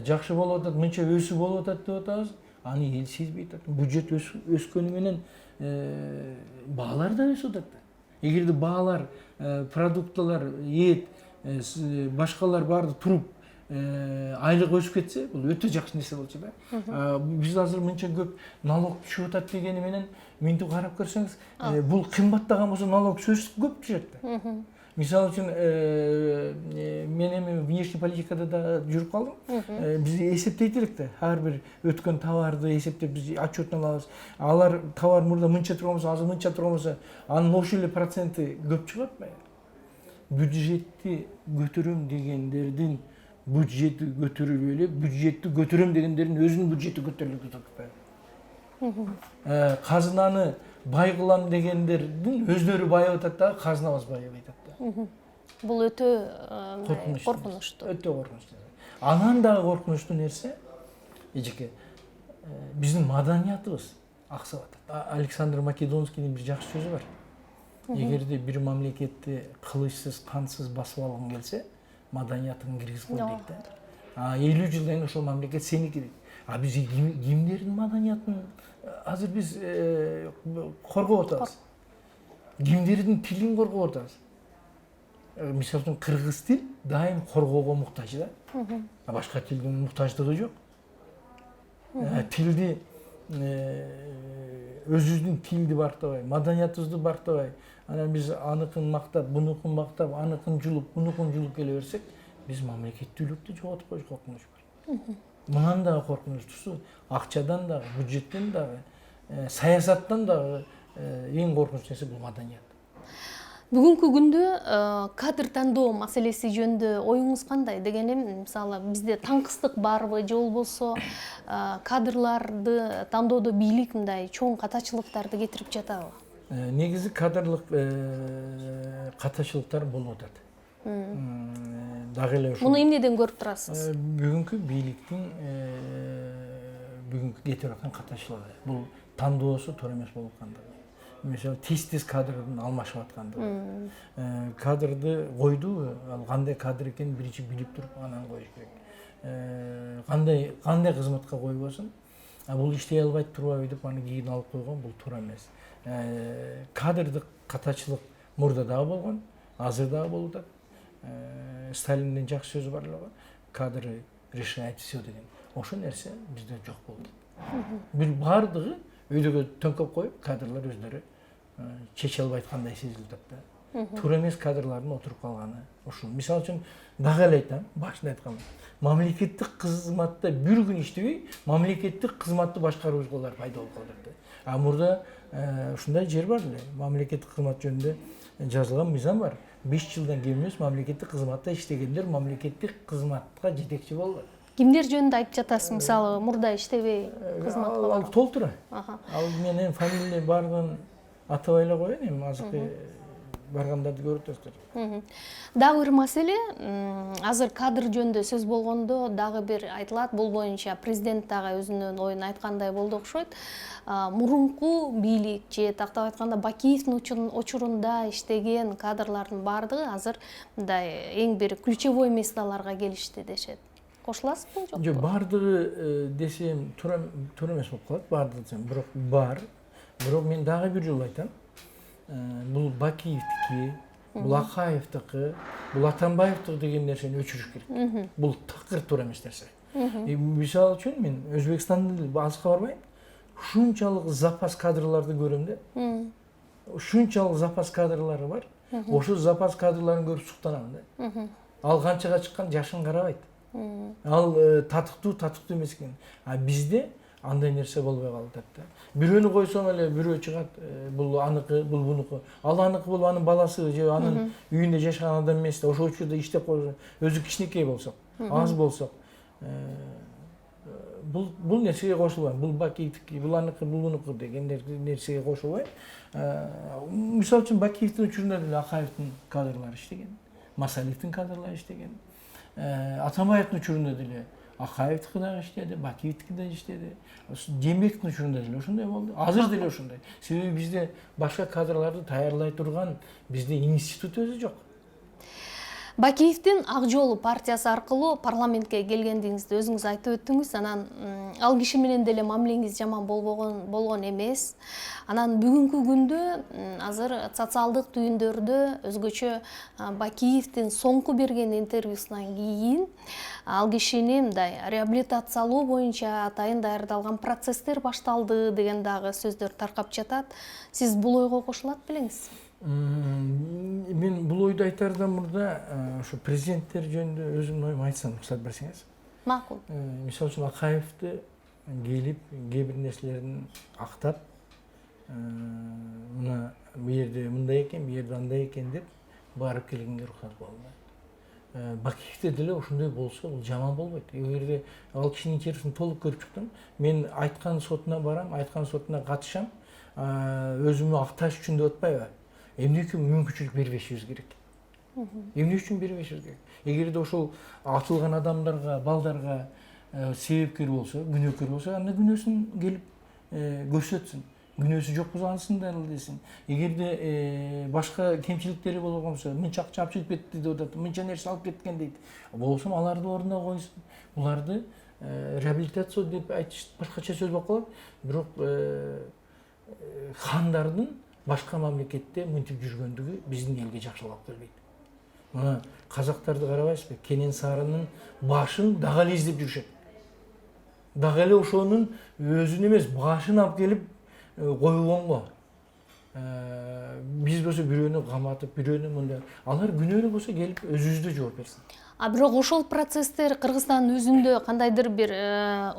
Speaker 2: жакшы болуп атат, мынча өсүү болуп атат деп атабыз. Аны эл сезбей атат. Бюджет өскөнү менен баалар да өсүп атат. Эгерде баалар, продукталар, эт, башкалар баары туруп айлык өсүп кетсе, бул өтө жакшы нерсе болчу да. Биз азыр мынча көп налог түшүп атат дегени менен мынтип карап көрсөңүз, бул кымбаттаган болсо налог сөзсүз көп түшөт да. Мисалы үчүн мен эми внешний политикада да жүрүп калдым. Биз эсептейт элек да. Ар бир өткөн товарды эсептеп биз отчетун алабыз. Алар товар мурда мынча турган болсо, азыр мынча турган болсо, анын ошол эле проценти көп чыгат атпайбы? Бюджетти көтөрөм дегендердин бюджети көтөрүлбөй эле, бюджетти көтөрөм дегендердин өзүнүн бюджети көтөрүлүп атпайбы? Казынаны бай кылам дегендердин өздөрү байып атат да, казынабыз байыбай атат да.
Speaker 1: Бул өтө коркунучтуу.
Speaker 2: Өтө коркунучтуу. Анан дагы коркунучтуу нерсе эжеке биздин маданиятыбыз аксап атат. Александр Македонскийдин бир жакшы сөзү бар. Эгерде бир мамлекетти кылычсыз, кансыз басып алгың келсе, маданиятын киргизип кой дейт да. 50 жылдан кийин ошол мамлекет сеники дейт. Биз кимдердин маданиятын азыр биз коргоп атабыз? Кимдердин тилин коргоп атабыз? мисалы үчүн кыргыз тил дайым коргоого муктаж да. Башка тилдин муктаждыгы жок. Тилди өзүбүздүн тилди барктабай, маданиятыбызды барктабай, анан биз аныкын мактап, бунукун мактап, аныкын жулуп, бунукун жулуп келе берсек, биз мамлекеттүүлүктү жоготуп коюш коркунуч бар. Мындан дагы коркунучтуусу акчадан дагы, бюджеттен дагы, саясаттан дагы эң коркунуч нерсе бул маданият.
Speaker 1: Бүгүнкү күндө кадр тандоо маселеси жөнүндө оюңуз кандай? Дегеним, мисалы, бизде таңкыстык барбы же болбосо кадрларды тандоодо бийлик мындай чоң катачылыктарды кетирип жатабы?
Speaker 2: Негизи кадрлык катачылыктар болуп атат. Дагы эле ушул.
Speaker 1: Муну эмнеден көрүп турасыз?
Speaker 2: Бүгүнкү бийликтин бүгүнкү кетип аткан катачылыгы. Бул тандоосу туура эмес болуп аткандыгы. Mesela tez kadrdan almaşıp atkandı. Kadrды koydu, kандай kadr eken birinci bilip durup anan koyuş gerek. Kандай kızmatka koyup olsun, bul iştey albayt turбайбы деп аны кийин алып койгон, бул туура эмес. Кадрдык катачылык мурда дагы болгон, азыр дагы болуп атат. Сталиндин жакшы сөзү бар эле го. Кадры решает все деген. Ошол нерсе бизде жок болду. Бир бардыгы өйдөгө төңкөп коюп, кадрлар өздөрү чече албайт кандай сезилип атат да. Туура эмес кадрлардын отуруп калганы ушул. Мисалы үчүн дагы эле айтам, башында айткам. Мамлекеттик кызматта бир күн иштебей, мамлекеттик кызматты башкаруучулар пайда болуп калды. Мурда ушундай жер бар эле. Мамлекеттик кызмат жөнүндө жазылган мыйзам бар. 5 жылдан кем эмес мамлекеттик кызматта иштегендер мамлекеттик кызматка жетекчи болот.
Speaker 1: Кимдер жөнүндө айтып жатасыз? Мисалы, мурда иштебей кызматка
Speaker 2: Ал толтура. Ал менен фамилия бардын атабай эле коеюн, эми азыркы баргандарды көрүп атасыздар.
Speaker 1: Дагы бир маселе, азыр кадр жөнүндө сөз болгондо дагы бир айтылат, бул боюнча президент дагы өзүнүн оюн айткандай болду окшойт. Мурунку бийлик же тактап айтканда Бакиевдин учурунда иштеген кадрлардын бардыгы азыр мындай эң бир ключевой местолорго келишти дешет. Кошуласызбы жокпу?
Speaker 2: Жок, бардыгы десем туура эмес болуп калат, бардыгы десем, бирок бар. Бирок мен дагы бир жолу айтам. Бул Бакиевдики, бул Акаевдики, бул Атамбаевдики деген нерсени өчүрүш керек. Бул такыр туура эмес нерсе. Мисалы үчүн мен Өзбекстандын алыска барбайм. Ушунчалык запас кадрларды көрөм да. Ушунчалык запас кадрлары бар. Ошол запас кадрларын көрүп суктанам да. Ал канчага чыккан жашын карабайт. Ал татыктуу эмес экен. Бизде андай нерсе болбой калды да. Бирөөнү койсоң эле бирөө чыгат, бул аныкы, бул бунуку. Ал аныкы болуп анын баласы же анын үйүндө жашаган адам эмес да. Ошол учурда иштеп койсо, өзү кичинекей болсок, аз болсок, бул нерсеге кошулбайм. Бул Бакиевдики, бул аныкы, бул бунуку деген нерсеге кошулбайм. Мисалы үчүн Бакиевдин учурунда деле Акаевдин кадрлары иштеген, Масалевдин кадрлары иштеген. Атамбаевдин учурунда деле Акаевдики дагы иштеди, Бакиевдики да иштеди. Жээнбековдин учурунда деле ошондой болду. Азыр деле ошондой. Себеби бизде башка кадрларды даярдай турган бизде институт өзү жок.
Speaker 1: Бакиевдин Ак жол партиясы аркылуу парламентке келгендигиңизди өзүңүз айтып өттүңүз. Анан ал киши менен деле мамилеңиз жаман болгон эмес. Анан бүгүнкү күндө азыр социалдык түйүндөрдө өзгөчө Бакиевдин соңку берген интервьюсунан кийин ал кишини мындай реабилитациялоо боюнча атайын даярдалган процесстер башталды деген дагы сөздөр таркап жатат. Сиз бул ойго кошулат белеңиз?
Speaker 2: Мен бул ойду айтаардан мурда ошо президенттер жөнүндө өзүмдүн оюмду айтсам, уруксат берсеңиз.
Speaker 1: Макул.
Speaker 2: Мисалы үчүн Акаевди келип, кээ бир нерселерин актап, мына бу жерде мындай экен, бу жерде андай экен деп барып келгенге уруксат болду. Бакиевде деле ошондой болсо, бул жаман болбойт. Эгерде ал кишинин интервьюсун толук көрүп чыктым, мен айткан сотуна барам, айткан сотуна катышам, өзүмдү акташ үчүн деп атпайбы? Эмне үчүн мүмкүнчүлүк бербешибиз керек? Эмне үчүн бербешибиз керек? Эгерде ошол атылган адамдарга, балдарга себепкер болсо, күнөөкөр болсо, анда күнөөсүн келип көрсөтсүн. Күнөөсү жок болсо анысын далилдесин. Эгерде башка кемчиликтери болгон болсо, мынча акча алып чыгып кетти деп атат, мынча нерсе алып кеткен дейт. Болсо аларды ордуна койсун. Буларды реабилитация деп айтыш башкача сөз болуп калат. Бирок хандардын башка мамлекетте мынтип жүргөндүгү биздин элге жакшылап келбейт. Мына казактарды карабайсызбы? Кенен Сарынын башын дагы эле издеп жүрүшөт. Дагы эле ошонун өзүн эмес, башын алып келип коюлгонго. Биз болсо бирөөнү каматып, бирөөнү мындай. Алар күнөөлүү болсо келип өзүбүздө жооп берсин.
Speaker 1: Бирок ошол процесстер Кыргызстандын өзүндө кандайдыр бир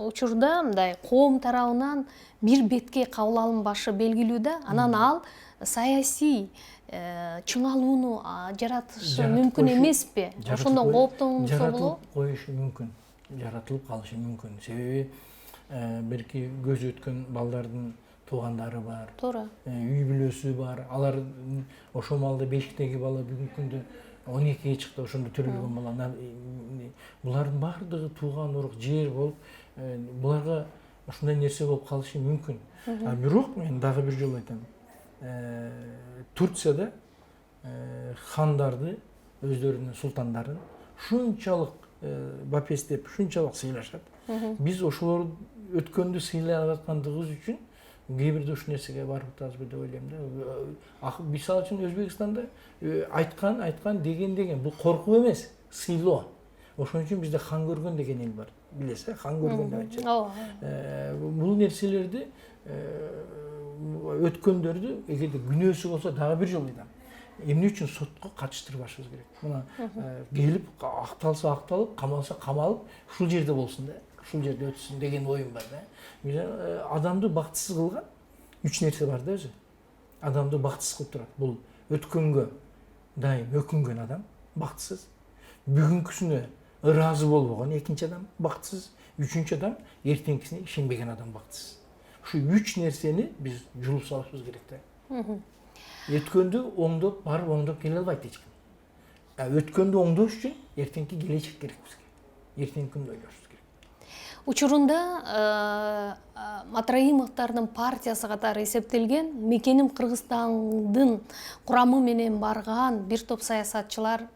Speaker 1: учурда мындай коом тарабынан бир бетке кабыл алынбашы белгилүү да. Анан ал саясий чыңалууну жаратышы мүмкүн эмеспи? Ошондон кооптонсо болобу?
Speaker 2: Жаратылып коюшу мүмкүн. Жаратылып калышы мүмкүн. Себеби берки көз өткөн балдардын туугандары бар.
Speaker 1: Туура.
Speaker 2: Үй бүлөсү бар. Алар ошол маалда бешиктеги бала бүгүнкү күндө 12-ге чыкты, ошондо төрөлгөн бала. Булардын баардыгы тууган урук, жер болуп, буларга ушундай нерсе болуп калышы мүмкүн. Бирок мен дагы бир жолу айтам. Турцияда хандарды, өздөрүнүн султандарын шунчалык бапестеп, шунчалык сыйлашат. Биз ошолор өткөндү сыйлай аткандыгыбыз үчүн кээ бирде ушул нерсеге барып атабызбы деп ойлойм да. Мисалы үчүн Өзбекстанда айткан деген бул коркуу эмес, сыйлоо. Ошон үчүн бизде хан көргөн деген эл бар. Билесиз, хан көргөн деп айтышат. Бул нерселерди өткөндөрдү эгерде күнөөсү болсо дагы бир жолу айтам. Эмне үчүн сотко катыштырбашыбыз керек? Мына келип акталса акталып, камалса камалып, ушул жерде болсун да. Ушул жерде өтсүн деген оюм бар да. Адамды бактысыз кылган 3 нерсе бар да өзү. Адамды бактысыз кылып турат. Бул өткөнгө дайым өкүнгөн адам бактысыз. Бүгүнкүсүнө ыраазы болбогон экинчи адам бактысыз. Үчүнчү адам эртеңкисине ишенбеген адам бактысыз. Ушу 3 нерсени биз жулуп салышыбыз керек да. Өткөндү оңдоп, барып оңдоп келе албайт эч ким. Өткөндү оңдош үчүн эртеңки келечек керек бизге. Эртеңки күндү ойлошубуз керек.
Speaker 1: Учурунда Матраимовдардын партиясы катары эсептелген Мекеним Кыргызстандын курамы менен барган бир топ саясатчылар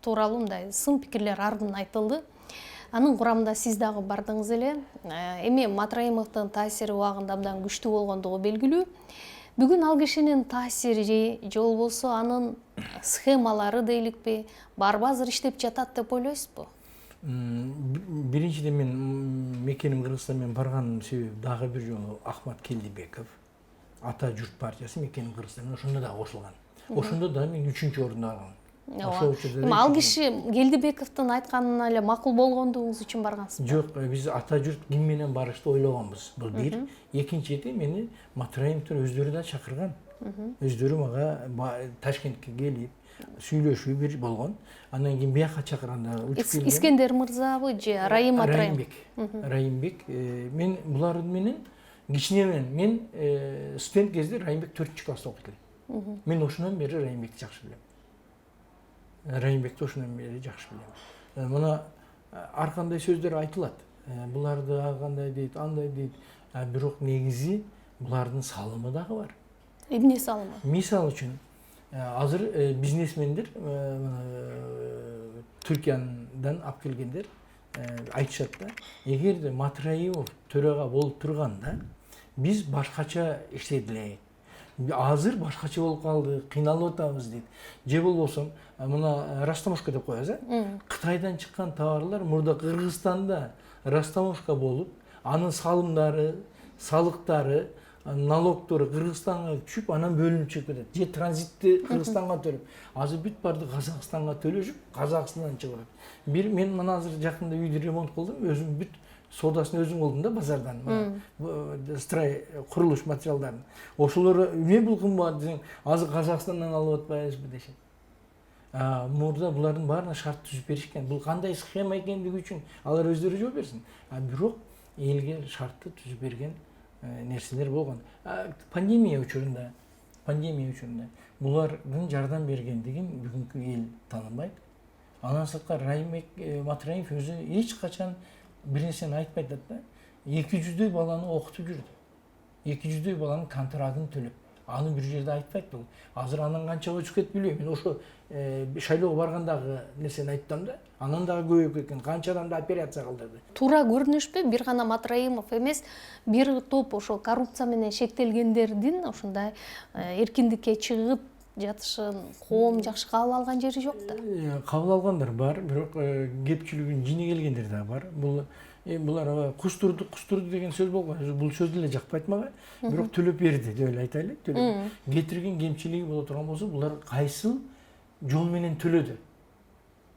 Speaker 1: тууралуу мындай сын пикирлер ардын айтылды. Анын курамында сиз дагы бардыңыз эле. Эми Матраимовдун таасири убагында абдан күчтүү болгондугу белгилүү. Бүгүн ал кишинин таасири же болбосо анын схемалары дейликпи, барбы азыр иштеп жатат деп ойлойсузбу?
Speaker 2: Биринчиден мен Мекеним Кыргызстан менен барганымдын себеби дагы бир жолу Ахмат Келдибеков, Ата журт партиясы Мекеним Кыргызстан ошондо да кошулган. Ошондо да мен 3-орунду алгам.
Speaker 1: Ал киши Келдибековдун айтканына эле макул болгондугуңуз үчүн баргансызбы?
Speaker 2: Жок, биз Ата журт ким менен барышты ойлогонбуз. Бул бир. Экинчиси мени Матраимовдор өздөрү да чакырган. Өздөрү мага Ташкентке келип сүйлөшүү бир болгон. Андан кийин бияка чакырганда учуп келген.
Speaker 1: Искендер мырзабы же Раим Матраимов?
Speaker 2: Раимбек. Мен булардын менен кичинемен мен студент кезде Раимбек 4-чү класста окуйт элем. Мен ошондон бери Раимбекти жакшы билем. Раимбекти ошондон бери жакшы билем. Мына ар кандай сөздөр айтылат. Буларды кандай дейт, андай дейт. Бирок негизи булардын салымы дагы бар.
Speaker 1: Эмне салымы?
Speaker 2: Мисалы үчүн азыр бизнесмендер Түркиядан алып келгендер айтышат да. Эгерде Матраимов төрага болуп турганда биз башкача иштейт элек. Азыр башкача болуп калды, кыйналып атабыз дейт. Же болбосо мына растаможка деп коебуз, Кытайдан чыккан товарлар мурда Кыргызстанда растаможка болуп, анын салымдары, салыктары, налогтору Кыргызстанга түшүп, анан бөлүнүп чыгып кетет. Же транзитти Кыргызстанга төлөп, азыр бүт барды Казакстанга төлөшүп, Казакстандан чыгып атат. Бир мен мына азыр жакында үйдү ремонт кылдым, өзүм бүт соодасын өзүм кылдым да базардан. Строй курулуш материалдарын. Ошолор эмне бул кымбат десең, азыр Казакстандан алып атпайбызбы дешет. Мурда булардын баарына шарт түзүп беришкен. Бул кандай схема экендиги үчүн алар өздөрү жооп берсин. Бирок элге шартты түзүп берген нерселер болгон. Пандемия учурунда булардын жардам бергендигин бүгүнкү эл тааныбайт. Андан сырткары Раимбек Матраимов өзү эч качан бир нерсени айтпайт да. 200дөй баланы окутуп жүрдү. 200дөй баланын контрагын төлөп. Аны бир жерде айтпайт бул. Азыр анан канча өчүп кетти билбейм. Мен ошо шайлоого баргандагы нерсени айттым да. Анан дагы көбөйүп кеткен. Канча адамды операция кылдырды.
Speaker 1: Туура көрүнүшпү? Бир гана Матраимов эмес, бир топ ошол коррупция менен шектелгендердин ошондой эркиндикке чыгып жатышын коом жакшы кабыл алган жери жок да.
Speaker 2: Кабыл алгандар бар, бирок кепчилигин жини келгендер да бар. Булар кустурду деген сөз болгон. Бул сөз деле жакпайт мага. Бирок төлөп берди деп эле айтайлы. Төлөп кетирген кемчилиги боло турган болсо, булар кайсыл жол менен төлөдү?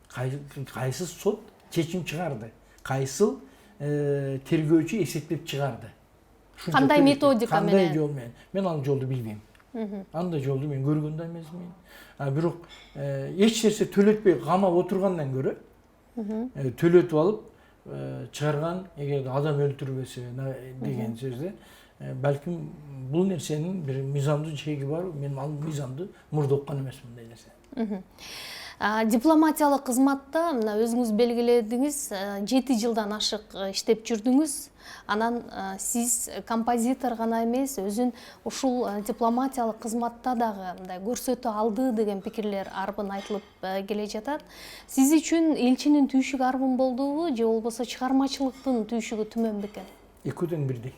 Speaker 2: Кайсы сот чечим чыгарды? Кайсыл тергөөчү эсептеп чыгарды?
Speaker 1: Кандай методика менен?
Speaker 2: Кандай жол менен? Мен ал жолду билбейм. Андай жолду мен көргөн да эмесмин. Бирок эч нерсе төлөтпөй камап отургандан көрө төлөтүп алып чыгарган, эгер адам өлтүрбөсө деген сөздө, балким бул нерсенин бир мыйзамдуу чеги бар. Мен ал мыйзамды мурда уккан эмесмин мындай нерсе.
Speaker 1: Дипломатиялык кызматта мына өзүңүз белгиледиңиз, 7 жылдан ашык иштеп жүрдүңүз. Анан сиз композитор гана эмес, өзүн ушул дипломатиялык кызматта дагы мындай көрсөтө алды деген пикирлер арбын айтылып келе жатат. Сиз үчүн элчинин түйшүгү арбын болдубу, же болбосо чыгармачылыктын түйшүгү түмөн бекен?
Speaker 2: Экөө тең бирдей.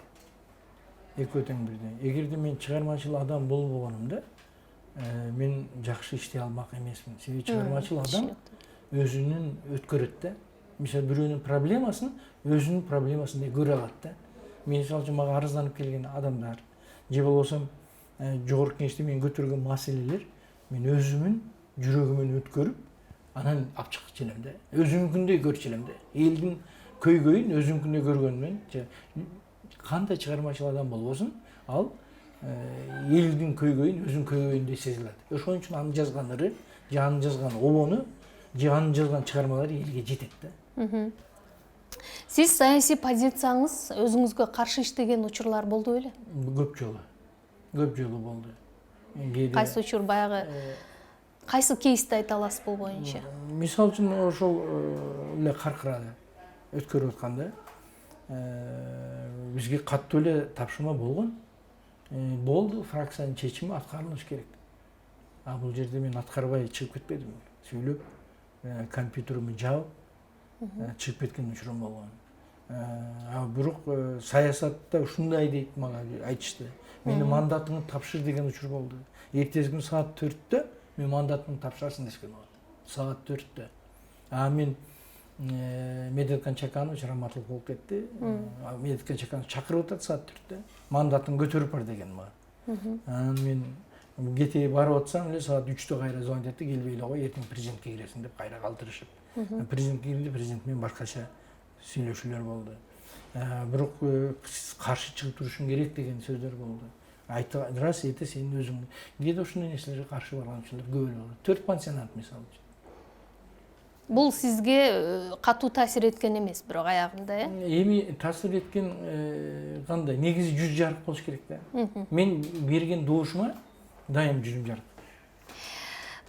Speaker 2: Экөө тең бирдей. Эгерде мен чыгармачыл адам болбогонумда, мен жакшы иштей алмак эмесмин. Себеби чыгармачыл адам өзүнүн өткөрөт да. Мисалы бирөөнүн проблемасын өзүнүн проблемасындай көрө алат да. Мисалы үчүн мага арызданып келген адамдар, же болбосо жогорку кеңеште мен көтөргөн маселелер мен өзүмүн жүрөгүмөн өткөрүп, анан алып чыгып элем да. Өзүмүнкүндөй көрчү элем да. Элдин көйгөйүн өзүмүнкүндөй көргөнмөн. Кандай чыгармачыл адам болбосун, ал элдин көйгөйүн өзүнүн көйгөйүндөй сезилет. Ошон үчүн анын жазганлары, же анын жазган обону, же анын жазган чыгармалары элге жетет да.
Speaker 1: Сиз саясий позицияңыз өзүңүзгө каршы иштеген учурлар болду беле?
Speaker 2: Көп жолу болду.
Speaker 1: Кайсы учур, баягы кайсы кейсти айта аласыз бул боюнча?
Speaker 2: Мисалы үчүн ошол эле каркырады өткөрүп атканда бизге каттуу эле тапшырма болгон. Болду, фракциянын чечими аткарылыш керек. Бул жерде мен аткарбай чыгып кетпедим. Сүйлөп, компьютеримди жаап, чыгып кеткен учурум болгон. Бирок саясатта ушундай дейт мага айтышты. Мени мандатыңды тапшыр деген учур болду. Эртеси күнү саат 4-тө мен мандатыңды тапшырасың дешкен мага. Саат 4-тө. Мен Медеткан Чаканович раматылык болуп кетти. Медеткан Чаканович чакырып атат саат 4-тө. Мандатыңды көтөрүп бар деген мага. Мен кете барып атсам эле саат 3-тө кайра звонить этти, келбей эле кой, эртең президентке киресиң деп кайра калтырышып. Президентке кирди, президент менен башкача сүйлөшүүлөр болду. Бирок каршы чыгып турушуң керек деген сөздөр болду. Раз эте сенин өзүң. Кээде ушундай нерселерге каршы барган учурлар көп эле болду. 4 пансионат мисалы үчүн.
Speaker 1: Бул сизге катуу таасир эткен эмес, бирок аягында,
Speaker 2: Эми таасир эткен кандай? Негизи жүз жарык болуш керек да. Мен берген добушума дайым жүзүм жарык.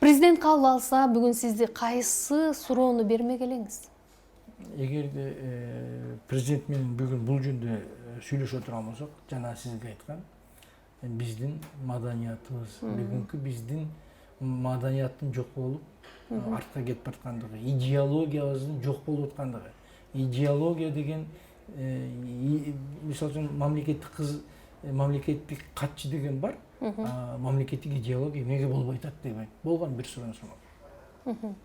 Speaker 1: Президент кабыл алса, бүгүн сизди кайсы суроону бермек элеңиз?
Speaker 2: Эгерде президент менен бүгүн бул жөнүндө сүйлөшө турган болсок, жана сизге айткан, биздин маданиятыбыз, бүгүнкү биздин маданияттын жок болуп, артка кетип бараткандыгы, идеологиябыздын жок болуп аткандыгы. Идеология деген мисалы үчүн мамлекеттик катчы деген бар. Мамлекеттик идеология эмнеге болбой атат деп болгон бир суроону суроо.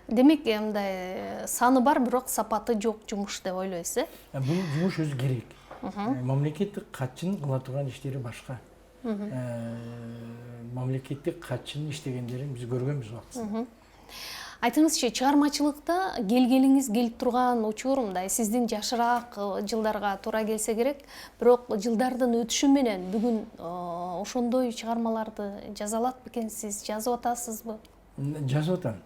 Speaker 1: Демек, мындай саны бар, бирок сапаты жок жумуш деп ойлойсуз,
Speaker 2: Бул жумуш өзү керек. Мамлекеттик катчынын кыла турган иштери башка. Мамлекеттик катчынын иштегендерин биз көргөнбүз убактысында.
Speaker 1: Айтыңызчы, чыгармачылыкта келгениңиз келип турган учур мындай сиздин жашыраак жылдарга туура келсе керек, бирок жылдардын өтүшү менен бүгүн ошондой чыгармаларды жаза алат бекенсиз, жазып атасызбы?
Speaker 2: Жазып атам.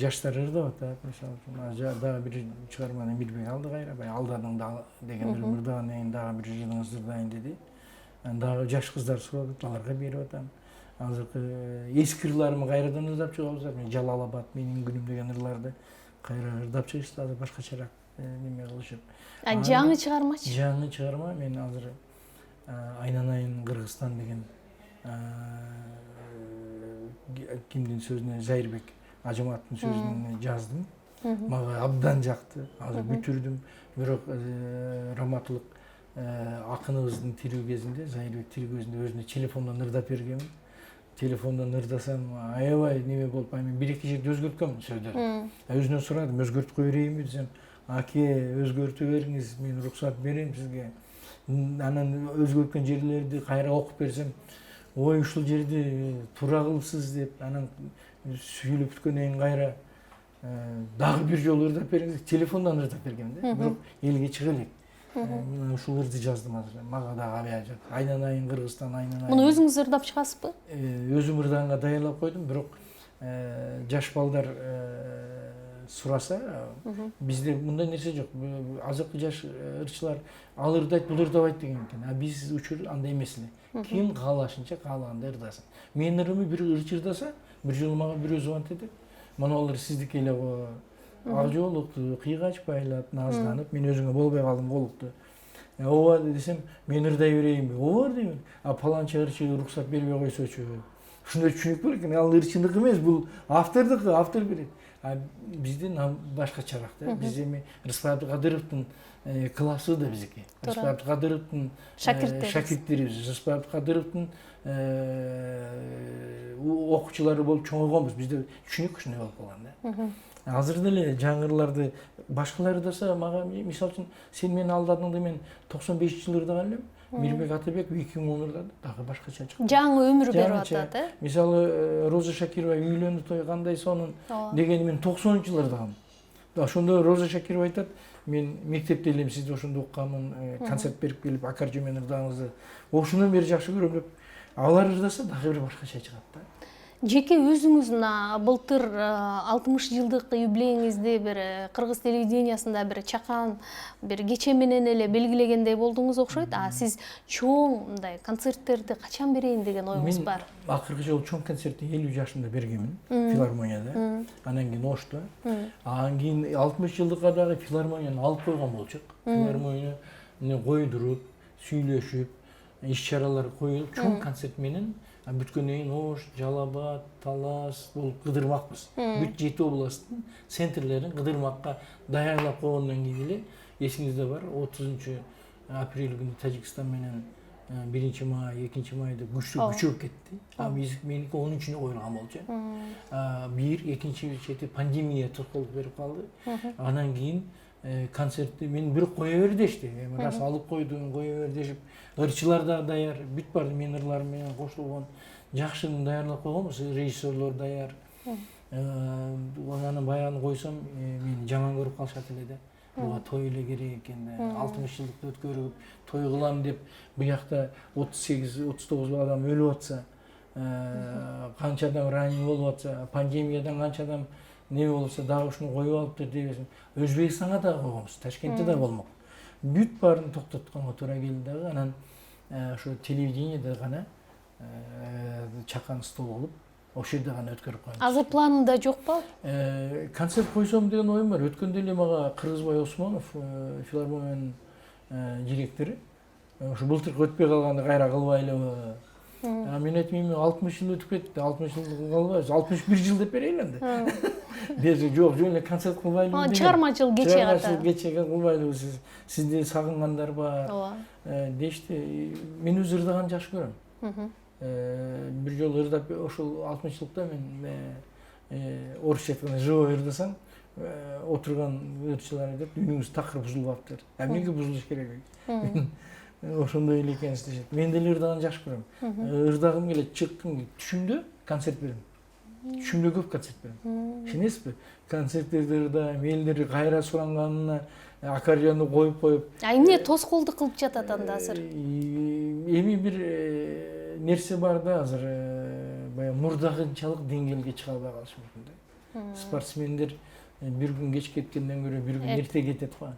Speaker 2: Жаштар ырдап атат, мисалы үчүн. Дагы бир чыгарманы Эмирбек алды кайра, Алданын деген бир мырдаган кийин дагы бир жырыңызды ырдайын деди. Дагы жаш кыздар сурап атат, аларга берип атам. Азыркы эски ырларымы кайрадан ырдап чыгабыз. Мен Жалалабад менин күнүм деген ырларды кайра ырдап чыгышты, азыр башкачараак неме кылышып.
Speaker 1: Жаңы чыгармачы?
Speaker 2: Жаңы чыгарма мен азыр Айнанайын Кыргызстан деген кимдин сөзүнө, Зайырбек Ажаматтын сөзүнө жаздым. Мага абдан жакты. Азыр бүтүрдүм. Бирок раматылык акыныбыздын тирүү кезинде, Зайырбек тирүү кезинде өзүнө телефондон ырдап бергенмин. телефондан ырдасам аябай неме болуп мен бир эки жерде өзгөрткөмүн сөздөрдү. Өзүнөн сурадым, өзгөртүп кое берейинби десем, аке өзгөртүп бериңиз, мен уруксат берем сизге. Анан өзгөрткөн жерлерди кайра окуп берсем, ой ушул жерди туура кылыпсыз деп, анан сүйлөп бүткөндөн кийин кайра дагы бир жолу ырдап бериңиз, телефондон ырдап бергем да. Бирок элге чыга элек. Мен ушул ырды жаздым азыр. Мага дагы абыя жок. Айнанайын Кыргызстан, айнанайын.
Speaker 1: Муну өзүңүз ырдап чыгасызбы?
Speaker 2: Өзүм ырдаганга даярдап койдум, бирок жаш балдар сураса, бизде мындай нерсе жок. Азыркы жаш ырчылар ал ырдайт, бул ырдабайт деген экен. А биз учур андай эмес эле. Ким каалашынча каалагандай ырдасын. Менин ырымды бир ырчы ырдаса, бир жолу мага бирөө звонить этет. Мына алар сиздики эле го. Ак жоолукту кыйгач байлап, назданып, мен өзүңө болбой калдым колукту. Ооба десем, мен ырдай берейинби? Ооба дейм. А паланча ырчы уруксат бербей койсочу. Ушундай түшүнүк бар экен. Ал ырчыныкы эмес, бул автордуку, автор берет. А биздин башкачараак да. Биз эми Рыспай Абдыкадыровдун классы да биздики. Рыспай Абдыкадыровдун шакирттерибиз. Рыспай Абдыкадыровдун окуучулары болуп чоңойгонбуз. Бизде түшүнүк ушундай болуп калган да. Азыр деле жаңырыларды башкалар ырдаса, мага мисалы үчүн сен мени алдадың мен 95-жылы ырдаган элем. Мирбек Атабек 2010 ырдады, дагы башкача чыкты.
Speaker 1: Жаңы өмүр берип атат, э?
Speaker 2: Мисалы Роза Шакирова үйлөндү той кандай сонун дегени мен 90-жылы ырдагам. Ошондо Роза Шакирова айтат, мен мектепте элем сизди ошондо укканмын, концерт берип келип аккордеонмен ырдагыңызды. Ошондон бери жакшы көрөм деп. Алар ырдаса дагы бир башкача чыгат да.
Speaker 1: Жеке өзүңүздүн былтыр 60 жылдык юбилейиңизди бир кыргыз телевидениясында бир чакан бир кече менен эле белгилегендей болдуңуз окшойт. А сиз чоң мындай концерттерди качан берейин деген оюңуз бар?
Speaker 2: Мен акыркы жолу чоң концертти 50 жашымда бергенмин филармонияда. Анан кийин Ошто. Анан кийин 60 жылдыкка дагы филармонияны алып койгон болчук. Филармонияны койдуруп, сүйлөшүп, иш-чаралар коюп, чоң концерт менен бүткөндөн кийин Ош, Жалал Абад, Талас болуп кыдырмакпыз. Бүт 7 областтын центрлерин кыдырмакка даярлап койгондон кийин эле эсиңизде бар 30 апрель күнү Тажикстан менен 1-май, 2-майда күчөп кетти. А меники 13-үнө коюлган болчу. Бир, экинчи чети пандемия тоскоолдук берип калды. Анан кийин концертти мен бирок кое бер дешти. Рас алып койдум, кое бер дешип, ырчылар да даяр, бүт бар менин ырларым менен кошулган. Жакшы даярлап койгонбуз, режиссерлор даяр. Анан баягы койсом, мени жаман көрүп калышат эле да. Буга той эле керек экен да. 60 жылдыкты өткөрүп, той кылам деп, буякта 38-39 адам өлүп атса, канча адам ранен болуп атса, пандемиядан канча адам не болса дагы ушуну коюп алыптыр дебесин. Өзбекстанга да койгонбуз, Ташкентте да болмок. Бүт баарын токтотконго туура келди дагы. Анан ошо телевидениеде гана чакан стол болуп, ошол жерде гана өткөрүп коебуз.
Speaker 1: Азыр планында жокпу?
Speaker 2: Концерт койсом деген оюм бар. Өткөндө эле мага Кыргызбай Осмонов, филармониянын директору, ошо былтыр өтпөй калганды кайра кылбайлыбы. Мен айтмайм, 60 жыл өтүп кетти, 60 жыл калбайбыз, 61 жыл деп берейин энди. Десе, жок, жөн эле концерт кылбайлыбы деген.
Speaker 1: Чыгармачыл кече ката.
Speaker 2: Чыгармачыл кечеге кылбайлыбы, сизди сагынгандар бар. Ооба. Дешти. Мен өз ырдаганды жакшы көрөм. Бир жолу ырдап, ошол 60 жылдыкта мен орусча айтканда живой ырдасам, отурган ырчылар айтат, үнүңүз такыр бузулуп атыптыр. Эмнеге бузулуш керек? Ошондой эле экенсиз дешет. Мен деле ырдаганды жакшы көрөм. Ырдагым келет, чыктым, түшүмдө концерт берем. Түшүмдө көп концерт берем. Ишенесизби? Концерттерди ырдайм, элдер кайра суранганына аккордеонду коюп.
Speaker 1: Эмне тоскоолдук кылып жатат анда азыр?
Speaker 2: Эми бир нерсе бар да азыр, баягы мурдагынчалык деңгээлге чыга албай калышы мүмкүн да. Спортсмендер бир күн кеч кеткенден көрө бир күн эрте кетет го.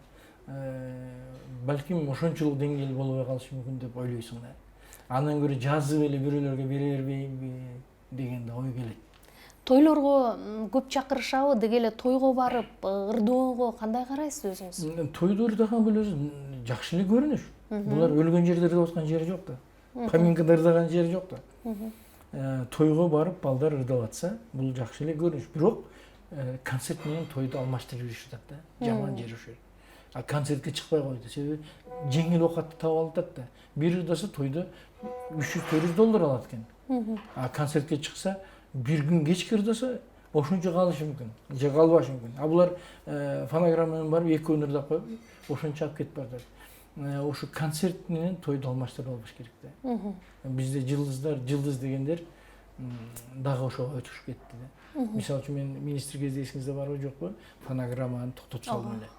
Speaker 2: Балким ошончолук деңгээл болбой калышы мүмкүн деп ойлойсуң да. Андан көрө жазып эле бирөөлөргө бере бербейинби деген да ой келет.
Speaker 1: Тойлорго көп чакырышабы, деги эле тойго барып ырдоого кандай карайсыз өзүңүз?
Speaker 2: Тойдо ырдаган белесиз, жакшы эле көрүнүш. Булар өлгөн жерде ырдап аткан жери жок да. Поминкада ырдаган жери жок да. Тойго барып балдар ырдап атса, бул жакшы эле көрүнүш. Бирок концерт менен тойду алмаштырып жүрүшүп атат да. Жаман жери ошол. концертке чыкпай койду. Себеби жеңил оокатты таап алып атат да. Bir ырдаса тойда 300-400 доллар алат экен. Концертке чыкса, bir gün кечки ырдаса ошончо калышы мүмкүн, же калбашы мүмкүн. Булар фонограмма менен барып 2 күн ырдап коюп, ошончо алып кетип атат. Ошо концерт менен тойду алмаштырып алыш керек да. Бизде жылдыз дегендер дагы ошого өтүшүп кетти да. Мисалы үчүн мен министр кезде эсиңизде барбы жокпу? Фонограмманы токтотуп салдым эле.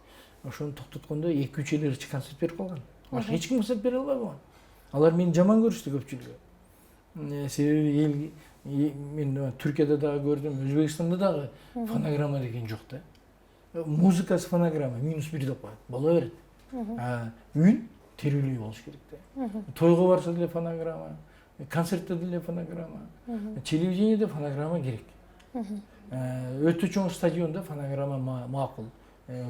Speaker 2: Ошону токтоткондо 2-3 эл ырчы концерт берип калган. Башка эч ким концерт бере албай калган. Алар мени жаман көрүштү көпчүлүгү. Себеби мен Түркияда дагы көрдүм, Өзбекстанда дагы фонограмма деген жок да. Музыкасы фонограмма -1 деп коет. Боло берет. Үн терүүлүү болуш керек да. Тойго барса деле фонограмма, концертте деле фонограмма, телевидениеде фонограмма керек. Өтө чоң стадиондо фонограмма макул.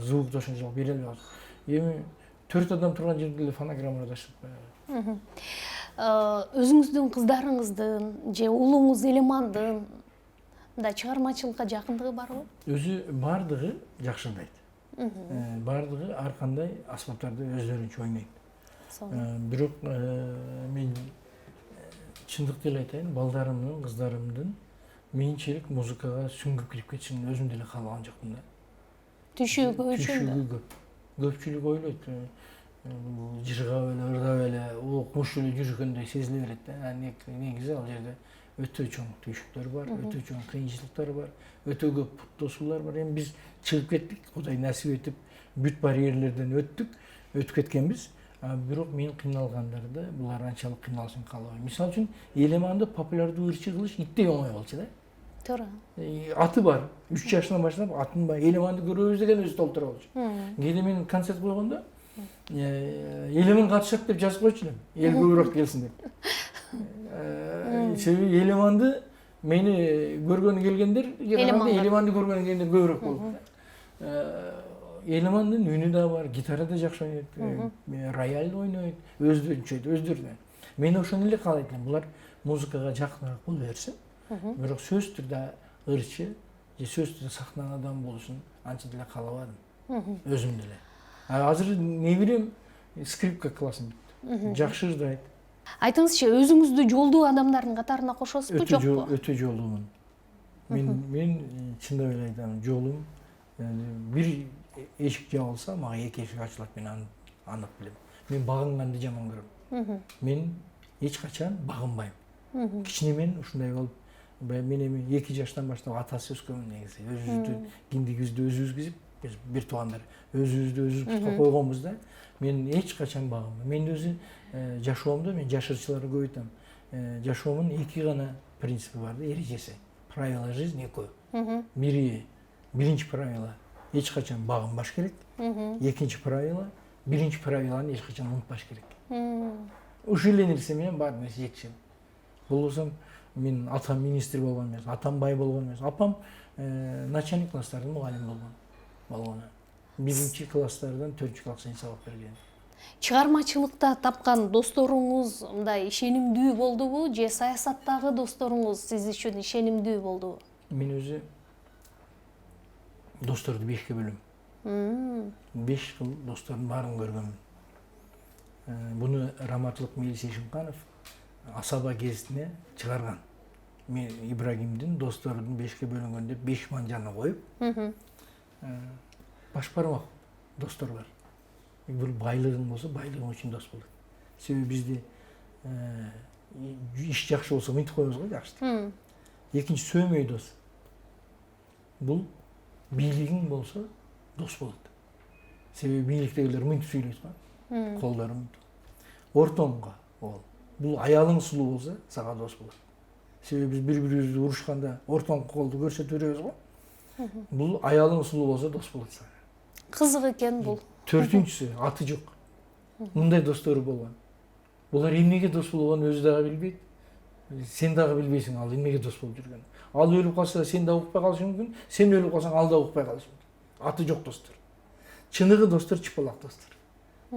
Speaker 2: Звук ошончолук бере албайбыз. Эми 4 адам турган жерде деле фонограмма да чыкпайбы.
Speaker 1: Өзүңүздүн кыздарыңыздын же уулуңуз Элемандын да чыгармачылыкка жакындыгы барбы?
Speaker 2: Өзү бардыгы жакшырдайт. Бардыгы ар кандай аспаптарды өздөрүнчө ойнойт. Бирок мен чындыкты эле айтайын, балдарымдын, кыздарымдын менчилик музыкага сүңгүп кирип кетишин өзүм деле каалаган жокмун да.
Speaker 1: Түшүүгө өчүн.
Speaker 2: Көпчүлүк ойлойт. Жыргап эле, ырдап эле, окумуш эле жүргөндөй сезиле берет да. Негизи ал жерде өтө чоң түйшүктөр бар, өтө чоң кыйынчылыктар бар, өтө көп тосуулар бар. Эми биз чыгып кеттик, Кудай насип этип, бүт барьерлерден өтүп кеткенбиз. Бирок мен кыйналгандарды булар анчалык кыйналышын каалабайм. Мисалы үчүн, Элеманды популярдуу ырчы кылыш иттей оңой болчу да.
Speaker 1: Туура.
Speaker 2: Аты бар. 3 жашынан баштап атын бар. Элеманды көрөбүз деген өзү толтура болчу. Кээде мен концерт койгондо Элеман катышат деп жазып койчу элем. Эл көбүрөөк келсин деп. Себеби Элеманды мени көргөнү келгендер, Элеманды көргөнү келгендер көбүрөөк болду. Элемандын үнү да бар, гитара да жакшы ойнойт, рояль ойнойт, өздөрүнө. Мен ошону эле каалайт элем. Булар музыкага жакыныраак боло берсин. Бирок сөзсүз түрдө ырчы же сөзсүз түрдө сахнада адам болушун анча деле каалабадым. Өзүм деле. Азыр небирем скрипка классын. Жакшы ырдайт.
Speaker 1: Айтыңызчы, өзүңүздү жолдуу адамдардын катарына кошосузбу, жокпу?
Speaker 2: Өтө жолдуумун. Мен чындап эле айтам, жолум бир эшик жабылса, мага 2 эшик ачылат, мен аны билем. Мен багынганды жаман көрөм. Мен эч качан багынбайм. Кичинемен ушундай болуп, мен эми 2 жаштан баштап атасы өскөнмүн негизи. Өзүбүздү киндигибизди өзүбүз кизип, биз бир туугандар өзүбүздү өзүбүз койгонбуз да. Мен эч качан багынбайм. Мен өзү жашоомдо мен жашырчыларды көп айтам. Жашоомдун 2 гана принципи бар да, эрежеси. Правила жизни 2. Биринчи правила эч качан багынбаш керек. Экинчи правила, биринчи правиланы эч качан унутпаш керек. Ушул эле нерсе менен бар нерсе жетишет. Болбосо мен атам министр болгон эмес, атам бай болгон эмес. Апам начальник класстардын мугалими болгон. 1-класстардан 4-класска сабак берген.
Speaker 1: Чыгармачылыкта тапкан досторуңуз мындай ишенимдүү болдубу же саясаттагы досторуңуз сиз үчүн ишенимдүү болдубу?
Speaker 2: Мен өзү досторду 5ке бөлөм. 5 кыл достордун баарын көргөнмүн. Буну Раматылык Мелис Ишимканов Асаба гезитине чыгарган. Мен Ибрагимдин достордун 5ке бөлүнгөн деп 5 манжаны коюп, баш бармак достор бар. Бир байлыгың болсо, байлыгың үчүн дос болот. Себеби бизде иш жакшы болсо мынтип коебуз го, жакшы. Экинчи сөөмөй дос. Бул бийлигиң болсо дос болот. Себеби бийликтегилер мынтип сүйлөйт го, колдору мынтип. Ортоңго бол. Бул аялың сулуу болсо, сага дос болот. Себеби биз бири-бирибизди урушканда ортоң колду көрсөтүп беребиз го. Бул аялың сулуу болсо дос болот сага.
Speaker 1: Кызык экен бул.
Speaker 2: 4-үнчүсү аты жок. Мындай достору болгон. Булар эмнеге дос болгонун өзү дагы билбейт. Сен дагы билбейсиң ал эмнеге дос болуп жүргөнүн. Ал өлүп калса сен да укпай калышың мүмкүн, сен өлүп калсаң ал да укпай калышы мүмкүн. Аты жок достор. Чыныгы достор чыпалак достор.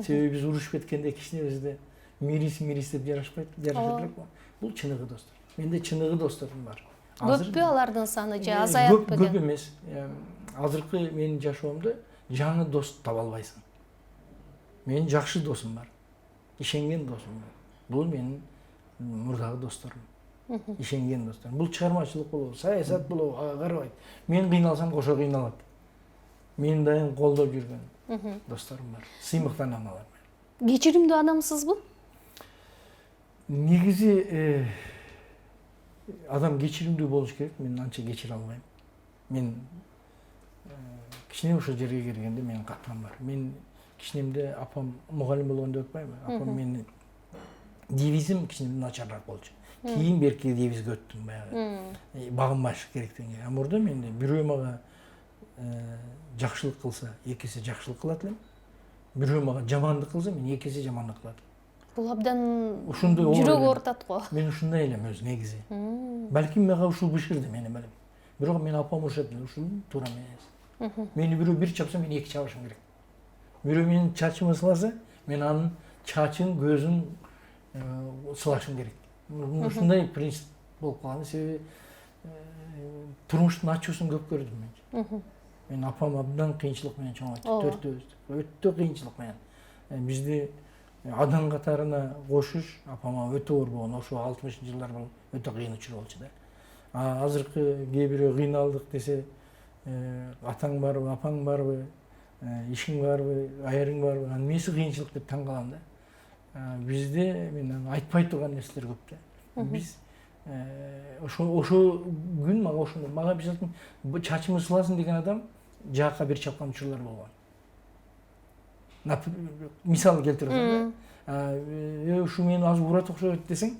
Speaker 2: Себеби биз урушуп кеткенде кичинебизде мирис деп жарашпайт, жарашып элек го. Бул чыныгы достор. Менде чыныгы досторум бар.
Speaker 1: Көппү алардын саны же азаят
Speaker 2: беле? Көп эмес. Азыркы менин жашоомдо жаңы дос таба албайсың. Менин жакшы досум бар. Ишенген досум бар. Бул менин мурдагы досторум. Ишенген досторум. Бул чыгармачылык болобу, саясат болобу, карабайт. Мен кыйналсам кошо кыйналат. Мени дайым колдоп жүргөн досторум бар. Сыймыктанам алар.
Speaker 1: Кечиримдүү адамсызбы?
Speaker 2: Негизи адам кечиримдүү болуш керек. Мен анча кечире албайм. Мен кичине ушул жерге келгенде менин катмам бар. Мен кичинемде апам мугалим болгондо өтпөйбү. Апам менин девизим кичинемде начарыраак болчу. Кийин берки девизге өттүм баягы. Багынбаш керектен. Мурда менде бирөө мага жакшылык кылса, эки эсе жакшылык кылат элем. Бирөө мага жамандык кылса, мен эки эсе жамандык кылат.
Speaker 1: Бул абдан
Speaker 2: Ушундай
Speaker 1: жүрөк оорутат го.
Speaker 2: Мен ушундай элем өзү негизи. Балким мага ушул бышырды мени балким. Бирок мен апам ушат, ушул туура эмес. Мени бирөө бир чапса, мен эки чабышым керек. Бирөө менин чачымды сыласа, мен анын чачын, көзүн сылашым керек. Ушундай принцип болуп калган. Себеби турмуштун ачуусун көп көрдүм мен. Мен апам абдан кыйынчылык менен чоңойту, төртөөбүздү. Өтө кыйынчылык менен. Бизди адам катарына кошуш апама өтө оор болгон. Ошо 60-жылдар бул өтө кыйын учур болчу да. Азыркы кээ бирөө кыйналдык десе, атаң барбы, апаң барбы, ишиң барбы, айырың барбы, анын эмеси кыйынчылык деп таң калам да. Бизде мен айтпай турган нерселер көп да. Биз ошо күн мага бизалтын чачымды сыласын деген адам жаакка бир чапкан учурлар болгон. Мисал келтирип атам да. Ушу мени азыр урат окшойт десең,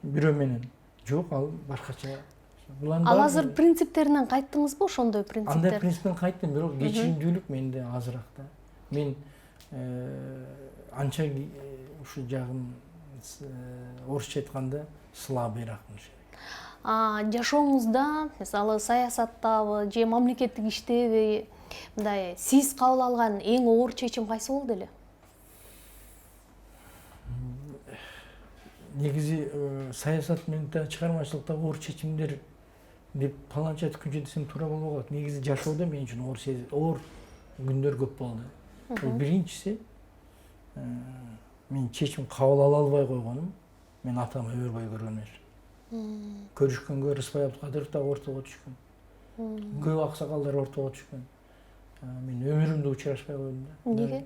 Speaker 2: бирөө менен жок, ал башкача.
Speaker 1: Ал азыр принциптеринен кайттыңызбы, ошондой принциптер?
Speaker 2: Андай принциптен кайттым, бирок кечиримдүүлүк менде азыраак да. Мен анча ушу жагым орусча айтканда слабыйраакмын.
Speaker 1: Жашооңузда, мисалы саясаттабы же мамлекеттик иштеби, мындай сиз кабыл алган эң оор чечим кайсы болду эле?
Speaker 2: Негизи саясат менен чыгармачылыкта оор чечимдер деп паланча күнчө десем туура болбой калат. Негизи жашоодо мен үчүн оор күндөр көп болду. Биринчиси, мен чечим кабыл ала албай койгонум, мен атамы өмүр бою көргөн эмес. Көрүшкөнгө Рыспай Абдыкадыров да ортого түшкөн. Көп аксакалдар ортого түшкөн. Мен өмүрүмдө учурашпай койдум да.
Speaker 1: Эмнеге?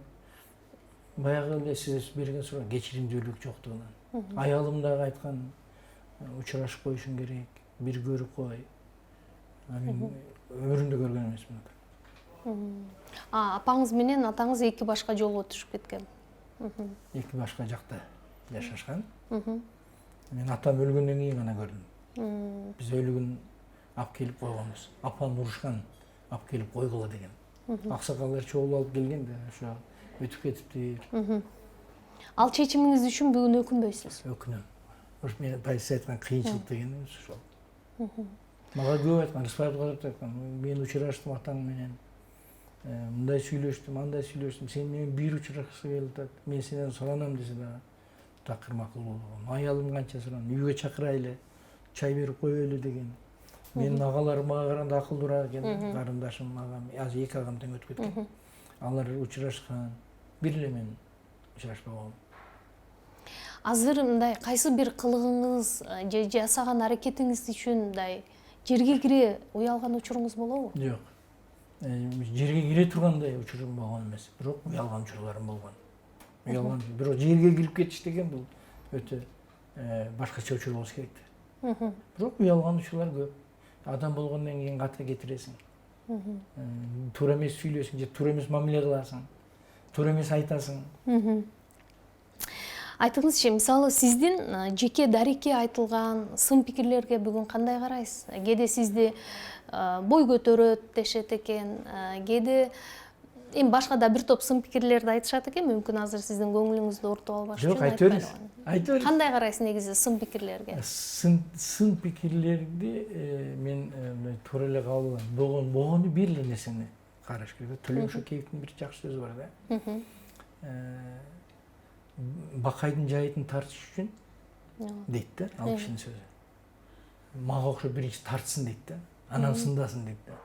Speaker 2: Баягы эле сиз берген суроо кечиримдүүлүк жоктугунан. Аялым дагы айткан, учурашып коюшуң керек, бир көрүп кой. Мен өмүрүмдө көргөн эмесмин.
Speaker 1: Апаңыз менен атаңыз эки башка жолго түшүп кеткен.
Speaker 2: Эки башка жакта жашашкан. Мен атам өлгөндөн кийин гана көрдүм. Биз өлүгүн алып келип койгонбуз. Апам урушкан, алып келип койгула деген. Аксакалдар чогулуп алып келген да, ошо өтүп кетиптир.
Speaker 1: Ал чечимиңиз үчүн бүгүн өкүнбөйсүз?
Speaker 2: Өкүнөм. Ошо мен байсы айткан кыйынчылык дегенimiz ошол. Мага көп айткан, Рыспай Абдыкадыров айткан, мен учураштым атаң менен. Мындай сүйлөштүм, андай сүйлөштүм. Сен менен бир учурашкысы келип атат. Мен сенен суранам десе да такыр макул болгон. Аялым канча суранды, үйгө чакырайлы, чай берип коелу деген. Менин агаларым мага караганда акылдуураак экен, карындашым агам, азыр эки агам тең өтүп кеткен. Алар учурашкан. Бир эле мен учурашпай калдым.
Speaker 1: Азыр мындай кайсы бир кылыгыңыз же жасаган аракетиңиз үчүн мындай жерге кире уялган учуруңуз болобу?
Speaker 2: Жок. Жерге кире тургандай учурум болгон эмес, бирок уялган учурларым болгон. Уялган, бирок жерге кирип кетиш деген бул өтө башкача учур болуш керек. Бирок уялган учурлар көп. Адам болгондон кийин ката кетиресиң. Туура эмес сүйлөсүң же туура эмес мамиле кыласың. Туура эмес айтасың.
Speaker 1: Айтыңызчы, мисалы сиздин жеке дарекке айтылган сын пикирлерге бүгүн кандай карайсыз? Кээде сизди бой көтөрөт дешет экен, кээде эми башка да бир топ сын пикирлерди айтышат экен, мүмкүн азыр сиздин көңүлүңүздү оорутуп албаш үчүн.
Speaker 2: Жок, айта бериңиз. Айта бериңиз.
Speaker 1: Кандай карайсыз негизи сын пикирлерге?
Speaker 2: Сын пикирлерди мен туура эле кабыл алам. Болгону бир эле нерсени караш керек. Төлөм Шөкеевдин бир жакшы сөзү бар да. Бакайдын жайытын тартыш үчүн дейт да, ал кишинин сөзү. Мага окшоп биринчи тартсын дейт да, анан сындасын дейт да.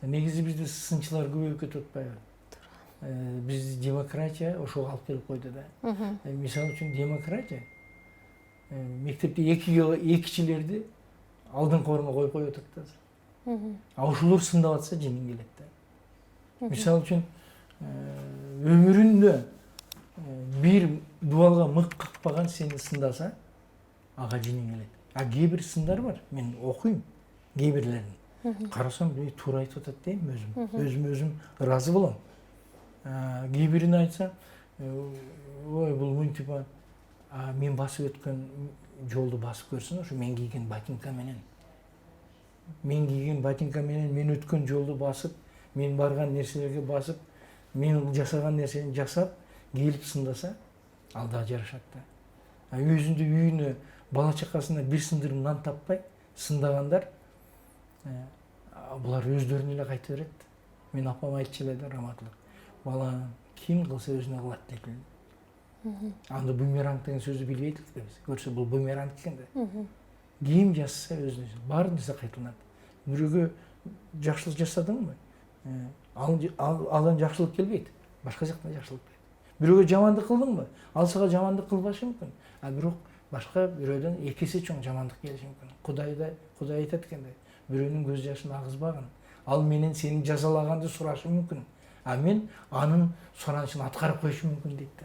Speaker 2: Негизи бизде сынчылар көбөйүп кетип атпайбы? Биз демократия ошого алып келип койду да. Мисалы үчүн демократия мектепте экичилерди алдыңкы орунга коюп атат да азыр. А ошолор сындап атса жеңиң келет да. Мисалы үчүн өмүрүндө бир дубалга мык какпаган сени сындаса, ага жеңиң келет. А кээ бир сындар бар, мен окуйм кээ бирлерин. Карасам, туура айтып атат дейм өзүм ыраазы болом. Кээ бирин айтсам, ой бул мынтипа мен басып өткөн жолду басып көрсүң, ошо мен кийген ботинка менен. Мен кийген ботинка менен мен өткөн жолду басып, мен барган нерселерге басып, мен жасаган нерсени жасап, келип сындаса, ал да жарашат да. Өзүндө үйүнө, бала чакасына бир сындырым нан таппай сындагандар, булар өздөрүнө эле кайта берет. Мен апам айтчу эле да, раматылык. Бала ким кылса өзүнө кылат дейт. Анда бумеранг деген сөздү билбейдик да биз. Көрсө бул бумеранг экен да. Ким жасаса өзүнө, баарын нерсе кайталанат. Бирөөгө жакшылык жасадыңбы? Алдан жакшылык келбейт. Башка жактан жакшылык келет. Бирөөгө жамандык кылдыңбы? Ал сага жамандык кылбашы мүмкүн. А бирок башка бирөөдөн 2 эсе чоң жамандык келиши мүмкүн. Кудай айтат экен да, бирөөнүн көз жашын агызбагын. Ал менен сени жазалаганды сурашы мүмкүн. А мен анын суранышын аткарып коюшум мүмкүн дейт да.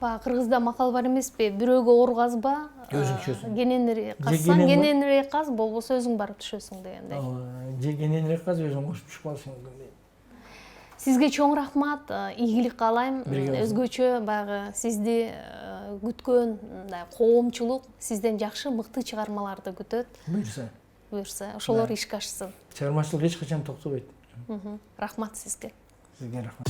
Speaker 1: Баягы кыргызда макал бар эмеспи? Бирөөгө оор казба,
Speaker 2: өзүң түшөсүң.
Speaker 1: кененирээк казсаң, кененирээк каз, болбосо өзүң барып түшөсүң дегендей.
Speaker 2: Же кененирээк каз, өзүң кошуп түшүп калышың мүмкүн дейт.
Speaker 1: Сизге чоң рахмат, ийгилик каалайм. Өзгөчө баягы сизди күткөн коомчулук сизден жакшы, мыкты чыгармаларды күтөт. Буюрса, ошолор ишке ашсын.
Speaker 2: Чыгармачылык эч качан токтобойт.
Speaker 1: Рахмат сизге.
Speaker 2: Сизге рахмат.